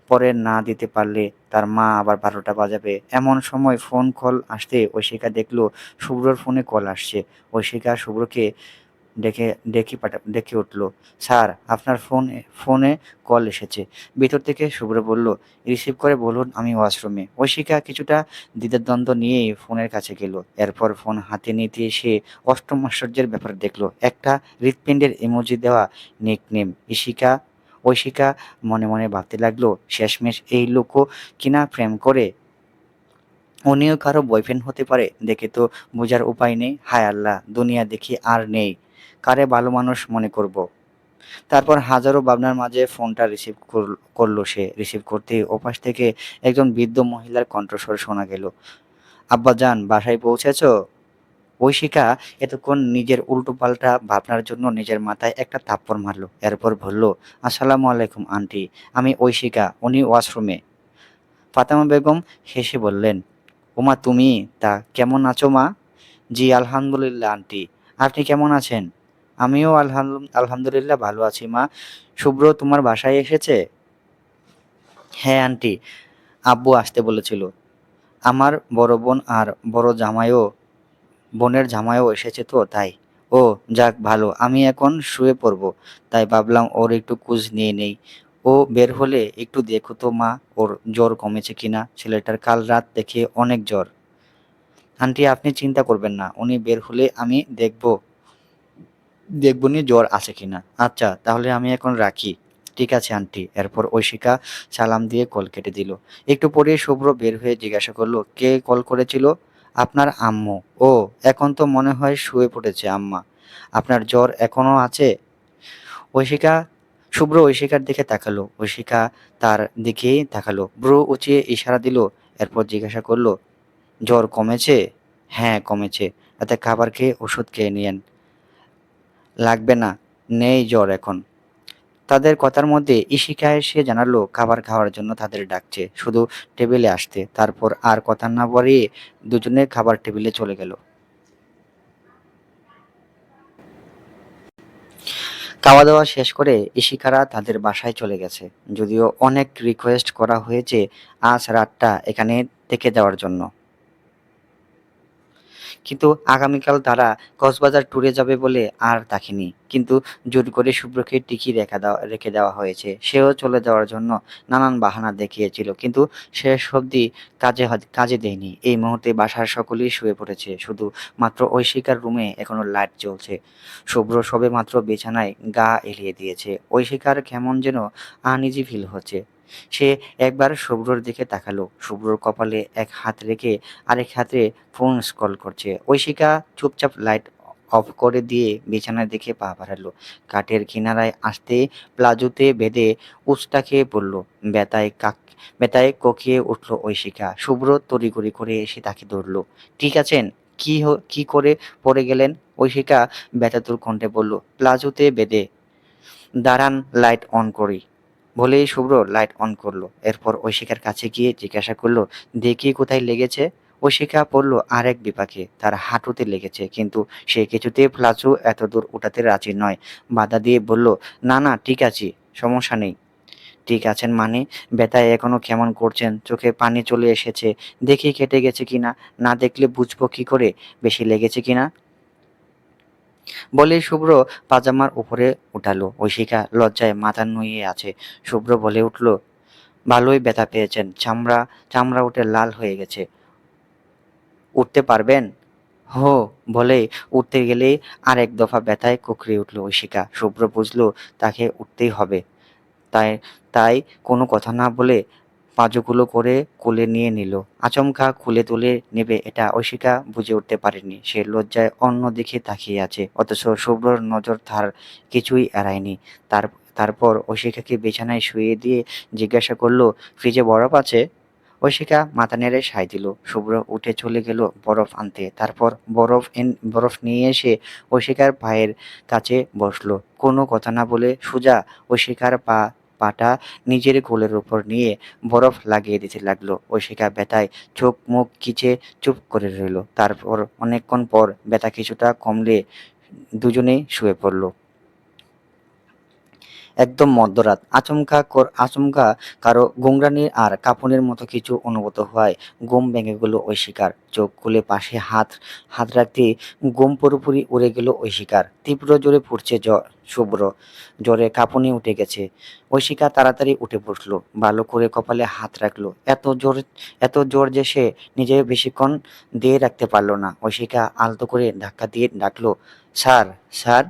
পরে না দিতে পারলে তার মা আবার ১২টা বাজাবে। এমন সময় ফোন কল আসতে ঐশিকা দেখলো শুভ্রর ফোনে কল আসছে। ঐশিকা শুভ্রকে ডেকে ডেকে উঠল, স্যার আপনার ফোনে কল এসেছে। ভিতর থেকে শুভ্র বলল, রিসিভ করে বলুন আমি ওয়াশরুমে। ঐশিকা কিছুটা দ্বিধাদ্বন্দ্ব নিয়েই ফোনের কাছে গেল। এরপর ফোন হাতে নিতে সে অষ্টম আশ্চর্যের ব্যাপার দেখলো, একটা হৃৎপিণ্ডের ইমোজি দেওয়া নিকনেম ঐশিকা মনে মনে ভাবতে লাগলো, শেষমেশ এই লোকও কিনা প্রেম করে, উনিও কারো বয়ফ্রেন্ড হতে পারে, দেখে তো বোঝার উপায় নেই। হায় আল্লাহ, দুনিয়া দেখি আর নেই, কারে ভালো মানুষ মনে করব। তারপর হাজারো ভাবনার মাঝে ফোনটা করলো সে। রিসিভ করতেই ওপাশ থেকে একজন বৃদ্ধ মহিলার কণ্ঠস্বর শোনা গেল, আব্বাজান বাসায় পৌঁছেছো? ঐশিকা এতক্ষণ নিজের উল্টোপাল্টা ভাবনার জন্য নিজের মাথায় একটা থাপ্পড় মারলো। এরপর বলল, আসসালামু আলাইকুম আন্টি, আমি ঐশিকা, উনি ওয়াশরুমে। ফাতেমা বেগম হেসে বললেন, ওমা তুমি, তা কেমন আছো মা? জি আলহামদুলিল্লাহ আন্টি, আপনি কেমন আছেন? আমিও আলহামদুলিল্লাহ ভালো আছি মা। শুভ্র তোমার বাসায় এসেছে? হ্যাঁ আন্টি, আব্বু আসতে বলেছিল। আমার বড় বোন আর বোনের জামাইও এসেছে তো তাই। ও যাক ভালো, আমি এখন শুয়ে পড়বো, তাই ভাবলাম ওর একটু খোঁজ নিয়ে নেই। ও বের হলে একটু দেখো তো মা, ওর জ্বর কমেছে কিনা, ছেলেটার কাল রাত থেকে অনেক জ্বর। আন্টি আপনি চিন্তা করবেন না, উনি বের হলে আমি দেখবনি জ্বর আছে কিনা। আচ্ছা তাহলে আমি এখন রাখি। ঠিক আছে আন্টি। এরপর ঐশিকা সালাম দিয়ে কল কেটে দিল। একটু পরে শুভ্র বের হয়ে জিজ্ঞাসা করলো, কে কল করেছিল? আপনার আম্মু। ও, এখন তো মনে হয় শুয়ে পড়েছে আম্মা। আপনার জ্বর এখনো আছে? ঐশিকা শুভ্র ঐশিকার দিকে তাকালো। ঐশিকা তার দিকেই তাকালো, ব্রু উঁচিয়ে ইশারা দিল। এরপর জিজ্ঞাসা করলো, জ্বর কমেছে? হ্যাঁ কমেছে। রাতে খাবার খেয়ে ওষুধ খেয়ে নিয়েন। লাগবে না, নেই জ্বর এখন। তাদের কথার মধ্যে ঈশিকা এসে জানালো খাবার খাওয়ার জন্য তাদের ডাকছে, শুধু টেবিলে আসতে। তারপর আর কথা না বাড়িয়ে দুজনে খাবার টেবিলে চলে গেল। খাওয়া দাওয়া শেষ করে ঈশিকারা তাদের বাসায় চলে গেছে। যদিও অনেক রিকোয়েস্ট করা হয়েছে আজ রাতটা এখানে থেকে যাওয়ার জন্য, কিন্তু আগামীকাল তারা কক্সবাজার ট্যুরে যাবে বলে আর থাকেনি। কিন্তু জোর করে শুভ্রকে রেখে দেওয়া হয়েছে। সেও চলে যাওয়ার জন্য নানান বাহানা দেখিয়েছিল, কিন্তু শেষ অবধি কাজে দেয়নি। এই মুহূর্তে বাসার সকলেই শুয়ে পড়েছে, শুধু মাত্র ঐশিকার রুমে এখনো লাইট জ্বলছে। শুভ্র সবে মাত্র বিছানায় গা এলিয়ে দিয়েছে। ঐশিকার কেমন যেন আনইজি ফিল হচ্ছে। সে একবার শুভ্রর দিকে তাকালো। শুভ্রর কপালে এক হাত রেখে আরেক হাতে ফোন স্ক্রল করছে। ঐশিকা চুপচাপ লাইট অফ করে দিয়ে বিছানার দিকে পা বাড়ালো। কাঠের কিনারায় আসতে প্লাজোতে বেঁধে উচটা খেয়ে পড়ল। ব্যথায় কোকিয়ে উঠল ঐশিকা। শুভ্র তড়িঘড়ি করে এসে তাকে ধরল। ঠিক আছেন? কি করে পড়ে গেলেন? ঐশিকা ব্যথাতুর কণ্ঠে বলল, প্লাজোতে বেঁধে। দাঁড়ান, লাইট অন করি। বলেই শুভ্র লাইট অন করলো। এরপর ঐশিকার কাছে গিয়ে জিজ্ঞাসা করলো, দেখি কোথায় লেগেছে। ঐশিকা পড়ল আরেক বিপাকে, তার হাঁটুতে লেগেছে, কিন্তু সে কিছুতেই প্লাজো এত দূর উঠাতে রাজি নয়। বাধা দিয়ে বলল, না না ঠিক আছে, সমস্যা নেই। ঠিক আছেন মানে? ব্যথায় এখনো কেমন করছেন, চোখে পানি চলে এসেছে। দেখি কেটে গেছে কিনা, না দেখলে বুঝবো কি করে বেশি লেগেছে কিনা। বলেই শুভ্র পাজামার উপরে উঠালো। ঐশিকা লজ্জায় মাথা নুইয়ে আছে। শুভ্র বলে উঠল, ভালোই ব্যথা পেয়েছেন, চামড়া চামড়া উঠে লাল হয়ে গেছে, উঠতে পারবেন? হো বলেই উঠতে গেলেই আর এক দফা ব্যথায় কুঁকড়ে উঠল ঐশিকা। শুভ্র বুঝলো তাকে উঠতেই হবে। তাই তাই কোনো কথা না বলে পাঁজুগুলো করে কোলে নিয়ে নিল। আচমকা কোলে তুলে নেবে এটা ঐশিকা বুঝে উঠতে পারেনি। সে লজ্জায় অন্য দিকে তাকিয়ে আছে, অথচ শুভ্রর নজর তার কিছুই এড়ায়নি। তার তারপর ঐশিকাকে বিছানায় শুইয়ে দিয়ে জিজ্ঞাসা করলো, ফ্রিজে বরফ আছে? ঐশিকা মাথা নেড়ে সায় দিল। শুভ্র উঠে চলে গেল বরফ আনতে। তারপর বরফ নিয়ে এসে ঐশিকার পায়ের কাছে বসলো। কোনো কথা না বলে সোজা ঐশিকার পাটা নিজের কোলের উপর নিয়ে বরফ লাগিয়ে দিতে লাগলো। ঐশিকা ব্যথায় চোখ মুখ খিচে চুপ করে রইল। তারপর অনেকক্ষণ পর ব্যথা কিছুটা কমলে দুজনেই শুয়ে পড়ল। একদম মধ্যরাত। আচমকা কারো গোঙরানি আর কাঁপুনির মতো কিছু অনুভূত হওয়ায় ঘুম ভেঙে গেল ঐশিকার। চোখ খুলে পাশে হাত হাত রাখতে ঘুম পুরোপুরি উড়ে গেল ঐশিকার। তীব্র জোরে পড়ছে শুভ্র। জ্বরে কাঁপুনি উঠে গেছে। ঐশিকা তাড়াতাড়ি উঠে বসলো, ভালো করে কপালে হাত রাখলো। এত জোর যে সে নিজে বেশিক্ষণ দিয়ে রাখতে পারলো না। ঐশিকা আলতো করে ধাক্কা দিয়ে ডাকলো, স্যার, স্যার।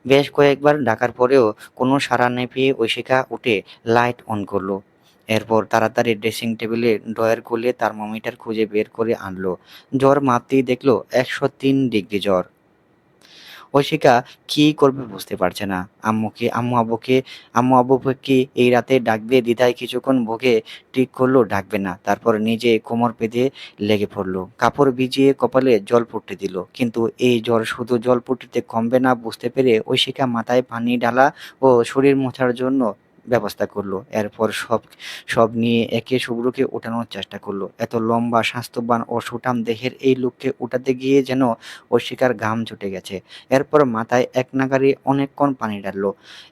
বেশ কয়েকবার ডাকার পরেও কোনো সাড়া না পেয়ে ঐশিকা উঠে লাইট অন করলো। এরপর তাড়াতাড়ি ড্রেসিং টেবিলে ড্রয়ার খুলে থার্মোমিটার খুঁজে বের করে আনলো। জ্বর মাপতেই দেখলো 103 ডিগ্রি জ্বর। ঐশিকা কি করবে বুঝতে পারছে না। আম্মু আব্বুকে এই রাতে ডাকবে দ্বিধায় কিছুক্ষণ বকে ঠিক করলো ডাকবে না। তারপর নিজে কোমর বেঁধে লেগে পড়লো। কাপড় ভিজিয়ে কপালে জল পড়তে দিল। কিন্তু এই জ্বর শুধু জল পড়তে কমবে না বুঝতে পেরে ঐশিকা মাথায় পানি ঢালা ও শরীর মোছার জন্য ব্যবস্থা করলো। এরপর সব সব নিয়ে একে শুভ্রকে ওঠানোর চেষ্টা করলো। এত লম্বা স্বাস্থ্যবান ও সুঠাম দেহের এই লোককে উঠাতে গিয়ে যেন ঐশিকার ঘাম ছুটে গেছে। এরপর মাথায় এক নাগাড়ে অনেকক্ষণ পানি ঢাললো।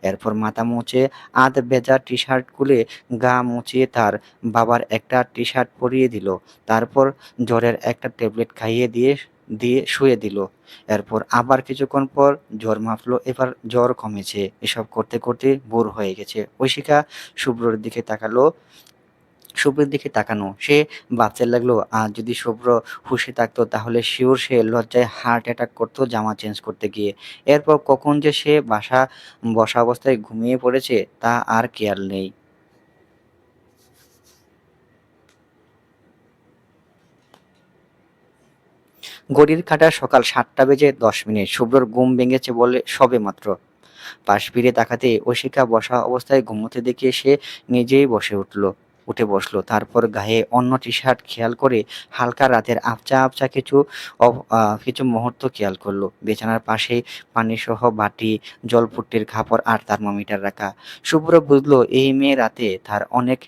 এরপর মাথা মুছে আধ ভেজা টি-শার্ট খুলে গা মুছিয়ে তার বাবার একটা টি-শার্ট পরিয়ে দিল। তারপর জ্বরের একটা ট্যাবলেট খাইয়ে দিয়ে দিয়ে শুয়ে দিল। এরপর আবার কিছুক্ষণ পর জ্বর মাপলো। এবার জ্বর কমেছে। এসব করতে করতে বোর হয়ে গেছে। ঐশিকা শুভ্রর দিকে তাকালো। শুভ্রের দিকে তাকানো, সে ভাবতে লাগলো আজ যদি শুভ্র হুঁশে থাকতো তাহলে শিওর সে লজ্জায় হার্ট অ্যাটাক করতো জামা চেঞ্জ করতে গিয়ে। এরপর কখন যে সে বসা অবস্থায় ঘুমিয়ে পড়েছে তা আর খেয়াল নেই। ঘড়ির কাঁটা সকাল 7টা বেজে 10 মিনিট। শুভ্রর ঘুম ভেঙেছে বলে সবেমাত্র। পাশ ফিরে তাকাতে ঐশিকা বসা অবস্থায় ঘুমোতে দেখে সে নিজেই উঠে বসলো। তারপর গায়ে অন্য টি-শার্ট খেয়াল করে হালকা রাতের আবছা আবছা কিছু মুহূর্ত খেয়াল করলো। বিছানার পাশে পানিসহ বাটি, জলপুট্টির খাপড় আর থার্মোমিটার রাখা। শুভ্র বুঝলো এই মেয়ে রাতে তার অনেক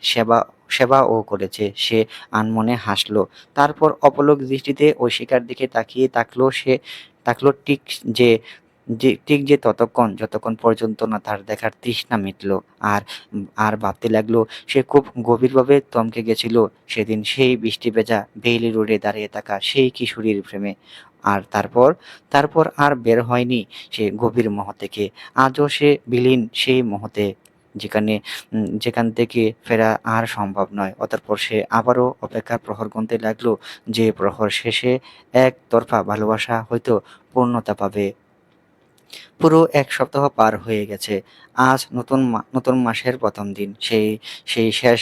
সেবাও করেছে। সে আনমনে হাসলো। তারপর অপলক দৃষ্টিতে ঐশিকার দিকে তাকলো যে ঠিক ততক্ষণ যতক্ষণ পর্যন্ত না তার দেখার তৃষ্ণা মিটলো। আর আর ভাবতে লাগলো সে খুব গভীরভাবে থমকে গেছিল সেদিন সেই বৃষ্টি ভেজা বেইলি রোডে দাঁড়িয়ে থাকা সেই কিশোরীর প্রেমে। আর তারপর আর বের হয়নি সে গভীর মোহ থেকে। আজও সে বিলীন সেই মোহতে, যেখান থেকে ফেরা আর সম্ভব নয়। অতঃপর সে আবারও অপেক্ষার প্রহর গুনতে লাগলো, যে প্রহর শেষে একতরফা ভালোবাসা হয়তো পূর্ণতা পাবে। পুরো ১ সপ্তাহ পার হয়ে গেছে। আজ নতুন মাসের প্রথম দিন। সেই শেষ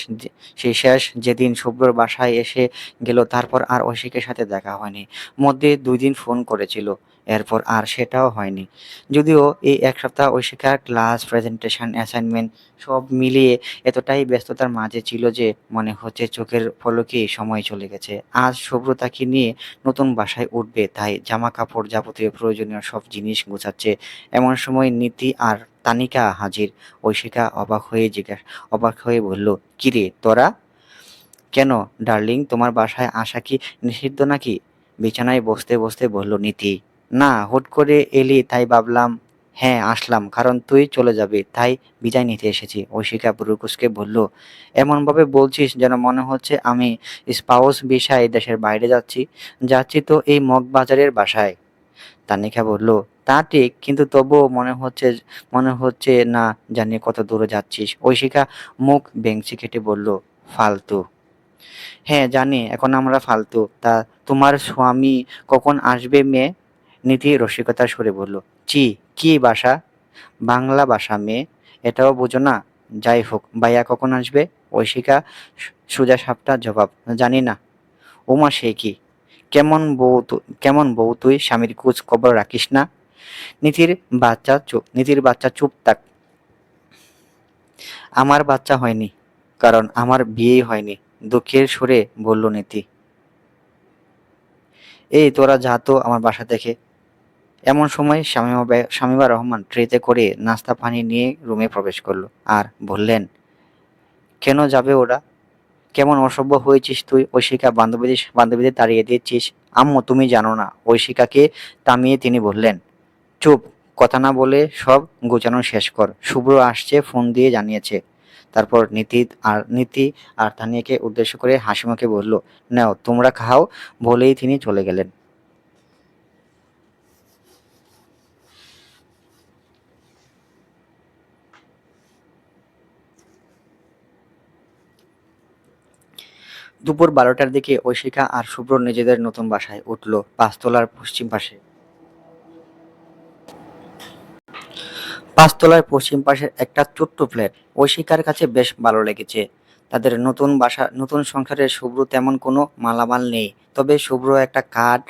সেই শেষ যেদিন শুভ্রর বাসায় এসে গেল। তারপর আর ঐশিকের সাথে দেখা হয়নি। মধ্যে ২ দিন ফোন করেছিল। এরপর আর সেটাও হয়নি। যদিও এই ১ সপ্তাহ ঐশিকা ক্লাস, প্রেজেন্টেশন, অ্যাসাইনমেন্ট সব মিলিয়ে এতটাই ব্যস্ততার মাঝে ছিল যে মনে হচ্ছে চোখের পলকেই সময় চলে গেছে। আজ শুভ্র তাকে নিয়ে নতুন বাসায় উঠবে, তাই জামাকাপড় যাবতীয় প্রয়োজনীয় সব জিনিস গোছাচ্ছে। এমন সময় নীতি আর তানিকা হাজির। ঐশিকা অবাক হয়ে বলল, কিরে তোরা? কেন ডার্লিং, তোমার বাসায় আসা কি নিষিদ্ধ নাকি? বিছানায় বসতে বসতে বলল নীতি। না, হুট করে এলি তাই ভাবলাম। হ্যাঁ আসলাম, কারণ তুই চলে যাবি তাই বিদায় নিতে এসেছি। ঐশিকা ভ্রু কুঁচকে বলল, এমনভাবে বলছিস যেন মনে হচ্ছে আমি স্পাউস ভিসায় দেশের বাইরে যাচ্ছি। যাচ্ছি তো এই মগবাজারের বাসায়। তানিকা বলল, তা ঠিক, কিন্তু তবুও মনে হচ্ছে না জানি কত দূরে যাচ্ছিস। ঐশিকা মুখ ভেঙচি কেটে বলল, ফালতু। হ্যাঁ জানি এখন আমরা ফালতু, তা তোমার স্বামী কখন আসবে মেয়ে? নিধি রসিকতার সুরে বলল, চি, কি বাসা? বাংলা ভাষা মেয়ে, এটাও বোঝো না? যাই হোক, ভাইয়া কখন আসবে? ঐশিকা সোজা সাপটা জবাব, জানি না। ওমা সে কি! কেমন বউ তুই, স্বামীর খোঁজ খবর রাখিস না? নীতির বাচ্চা চুপ থাক। আমার বাচ্চা হয়নি, কারণ আমার বিয়েই হয়নি, দুঃখের সুরে বলল নীতি। এই তোরা যা তো আমার বাসা থেকে। এমন সময় শামীমা রহমান ট্রেতে করে নাস্তা পানি নিয়ে রুমে প্রবেশ করলো আর বললেন, কেন যাবে ওরা? কেমন অসভ্য হয়েছিস তুই, ঐশিকা বান্ধবীদের তাড়িয়ে দিচ্ছিস। আম্মু তুমি জানো না। ঐশিকাকে থামিয়ে তিনি বললেন, চুপ, কথা না বলে সব গোছানো শেষ কর, শুভ্র আসছে, ফোন দিয়ে জানিয়েছে। তারপর নীতি আর তানিয়াকে উদ্দেশ্য করে হাসিমুখে বলল, নাও তোমরা খাও, বলেই তিনি চলে গেলেন। দুপুর 12টার দিকে ঐশিকা আর শুভ্র নিজেদের নতুন বাসায় উঠল, 5 তলার পশ্চিম পাশে। 5 তলার পশ্চিম পাশের একটা ছোট্ট ফ্ল্যাট ঐশিকার কাছে বেশ ভালো লেগেছে। তাদের নতুন সংসারে শুভ্র তেমন কোনো মালামাল নেই, তবে শুভ্র একটা খাট,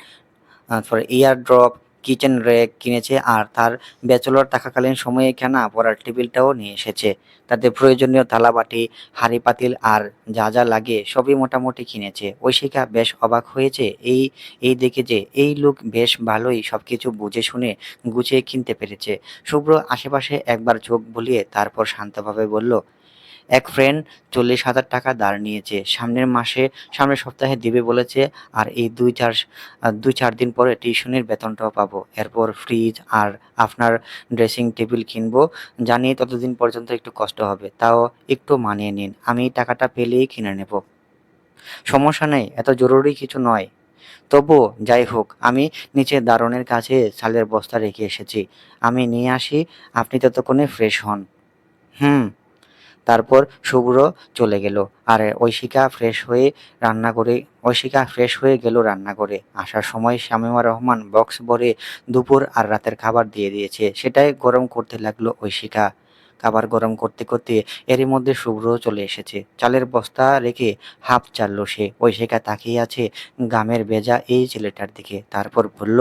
তারপরে ইয়ারড্রপ, কিচেন র্যাক কিনেছে আর তার ব্যাচেলর থাকাকালীন সময়ে কেনা পড়ার টেবিলটাও নিয়ে এসেছে। তাদের প্রয়োজনীয় থালাবাটি, হাঁড়ি পাতিল আর যা যা লাগে সবই মোটামুটি কিনেছে। ঐশিকা বেশ অবাক হয়েছে এই এই দেখে যে এই লোক বেশ ভালোই সবকিছু বুঝে শুনে গুছিয়ে কিনতে পেরেছে। শুভ্র আশেপাশে একবার চোখ বুলিয়ে তারপর শান্তভাবে বলল, এক ফ্রেন্ড 40,000 টাকা ধার নিয়েছে, সামনের সপ্তাহে দিবে বলেছে। আর এই 2-4 দিন পরে টিউশনির বেতনটাও পাবো, এরপর ফ্রিজ আর আপনার ড্রেসিং টেবিল কিনবো। জানি ততদিন পর্যন্ত একটু কষ্ট হবে, তাও একটু মানিয়ে নিন, আমি টাকাটা পেলেই কিনে নেব। সমস্যা নেই, এত জরুরি কিছু নয়। তবুও যাই হোক, আমি নিচে দারোয়ানের কাছে চালের বস্তা রেখে এসেছি, আমি নিয়ে আসি, আপনি ততক্ষণে ফ্রেশ হন। হুম। তারপর শুভ্র চলে গেল আর ঐশিকা ফ্রেশ হয়ে গেল রান্নাঘরে। আসার সময় শামীমা রহমান বক্স ভরে দুপুর আর রাতের খাবার দিয়ে দিয়েছে, সেটাই গরম করতে লাগলো ঐশিকা। খাবার গরম করতে করতে এরই মধ্যে শুভ্রও চলে এসেছে, চালের বস্তা রেখে হাঁপ ছাড়লো সে। ঐশিকা তাকিয়ে আছে গামের ভেজা এই ছেলেটার দিকে, তারপর বলল,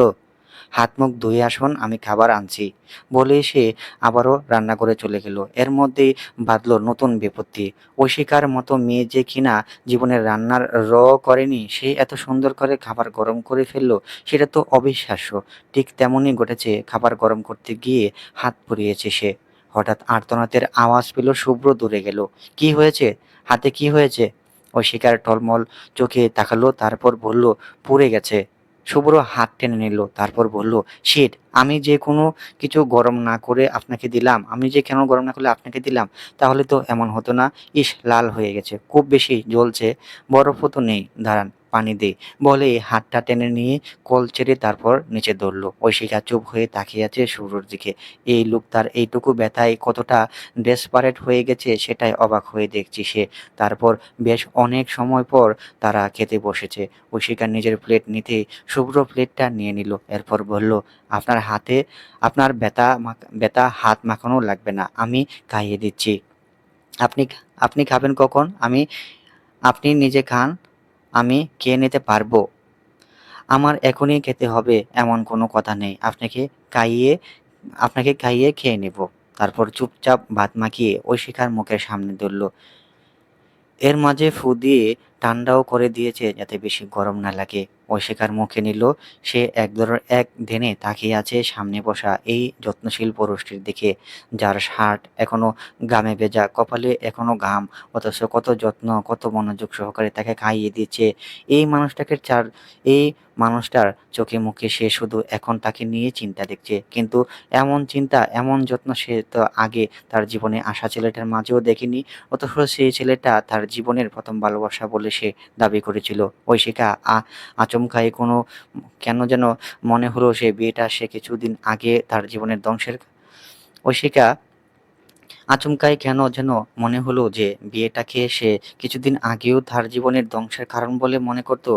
হাত মুখ ধুয়ে আসুন, আমি খাবার আনছি। বলেই সে আবারও রান্নাঘরে চলে গেল। এর মধ্যেই বাধল নতুন বিপত্তি। ঐশিকার মতো মেয়ে যে কিনা জীবনে রান্নার করেনি, সে এত সুন্দর করে খাবার গরম করে ফেললো, সেটা তো অবিশ্বাস্য। ঠিক তেমনই ঘটেছে, খাবার গরম করতে গিয়ে হাত পুড়িয়েছে সে। হঠাৎ আর্তনাদের আওয়াজ পেল, শুভ্র দূরে গেল। কি হয়েছে? হাতে কি হয়েছে? ঐশিকার টলমল চোখে তাকালো, তারপর বলল, পুড়ে গেছে। শুভ্র হাত টেনে নিল, তারপর বলল, শিট, আমি যে কোনো কিছু গরম না করে আপনাকে দিলাম, আমি যে কেন গরম না করলে আপনাকে দিলাম, তাহলে তো এমন হতো না। ইস, লাল হয়ে গেছে, খুব বেশি জ্বলছে, বরফও তো নেই, দাঁড়ান পানি দে। বলে হাতটা টেনে নিয়ে কল ছেড়ে তারপর নিচে ধরলো। ঐশিকা চুপ হয়ে তাকিয়ে আছে শুভ্রর দিকে। এই লোক তার এইটুকু ব্যথায় কতটা ডেসপারেট হয়ে গেছে সেটাই অবাক হয়ে দেখছি সে। তারপর বেশ অনেক সময় পর তারা খেতে বসেছে। ঐশিকা নিজের প্লেট নিতে শুভ্র প্লেটটা নিয়ে নিল, এরপর বলল, আপনার হাতে আপনার ব্যথা হাত মাখানো লাগবে না, আমি খাইয়ে দিচ্ছি। আপনি আপনি খাবেন কখন? আপনি নিজে খান, আমি খেয়ে নিতে পারবো। আমার এখনই খেতে হবে এমন কোনো কথা নেই, খাইয়ে আপনাকে খাইয়ে খেয়ে নেব। তারপর চুপচাপ ভাত মাখিয়ে ঐশিকার মুখের সামনে ধরল। এর মাঝে ফু দিয়ে ঠান্ডাও করে দিয়েছে যাতে বেশি গরম না লাগে। ঐশিকার মুখে নিল। সে এক ধ্যানে তাকিয়ে আছে সামনে বসা এই যত্নশীল পুরুষটির দিকে, যার শার্ট এখনো ঘামে ভেজা, কপালে এখনো ঘাম, অথচ কত যত্ন, কত মনোযোগ সহকারে তাকে খাইয়ে দিচ্ছে। এই মানুষটাকে চার এই মানুষটার চোখে মুখে সে শুধু এখন তাকে নিয়ে চিন্তা দেখছে, কিন্তু এমন চিন্তা, এমন যত্ন সে তো আগে তার জীবনে আসা ছেলেটার মাঝেও দেখেনি। অথচ সেই ছেলেটা তার জীবনের প্রথম ভালোবাসা বলে সে দাবি করেছিল। ঐশিকা আচমকাই কেন যেন মনে হলো সে কিছুদিন আগে তার জীবনের ধ্বংসের ঐশিকা আচমকাই কেন যেন মনে হলো যে বিয়েটাকে সে কিছুদিন আগেও তার জীবনের ধ্বংসের কারণ বলে মনে করত।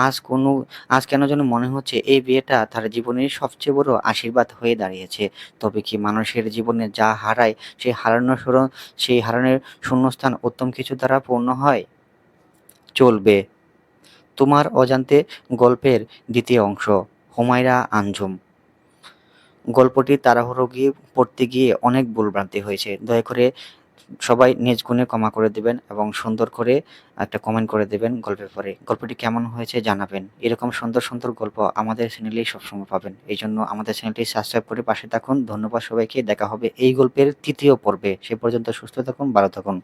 আজ কোনো আজ কেন যেন মনে হচ্ছে এই বিয়েটা তার জীবনের সবচেয়ে বড় আশীর্বাদ হয়ে দাঁড়িয়েছে। তবে কি মানুষের জীবনে যা হারায় সেই হারানোর শূন্যস্থান উত্তম কিছু দ্বারা পূর্ণ হয়? চলবে তোমার অজান্তে গল্পের দ্বিতীয় অংশ। হুমায়রা আঞ্জুম। গল্পটি তাড়াহুড়ো গিয়ে পড়তে গিয়ে অনেক ভুলভ্রান্তি হয়েছে, দয়া করে সবাই নিজ গুণে ক্ষমা করে দিবেন এবং সুন্দর করে একটা কমেন্ট করে দেবেন গল্পের পরে। গল্পটি কেমন হয়েছে জানাবেন। এরকম সুন্দর, সুন্দর গল্প আমাদের চ্যানেলেই সবসময় পাবেন। এইজন্য আমাদের চ্যানেলটি সাবস্ক্রাইব করে পাশে থাকুন। ধন্যবাদ সবাইকে। দেখা হবে এই গল্পের ৩য় পর্বে। সে পর্যন্ত সুস্থ থাকুন, ভালো থাকুন।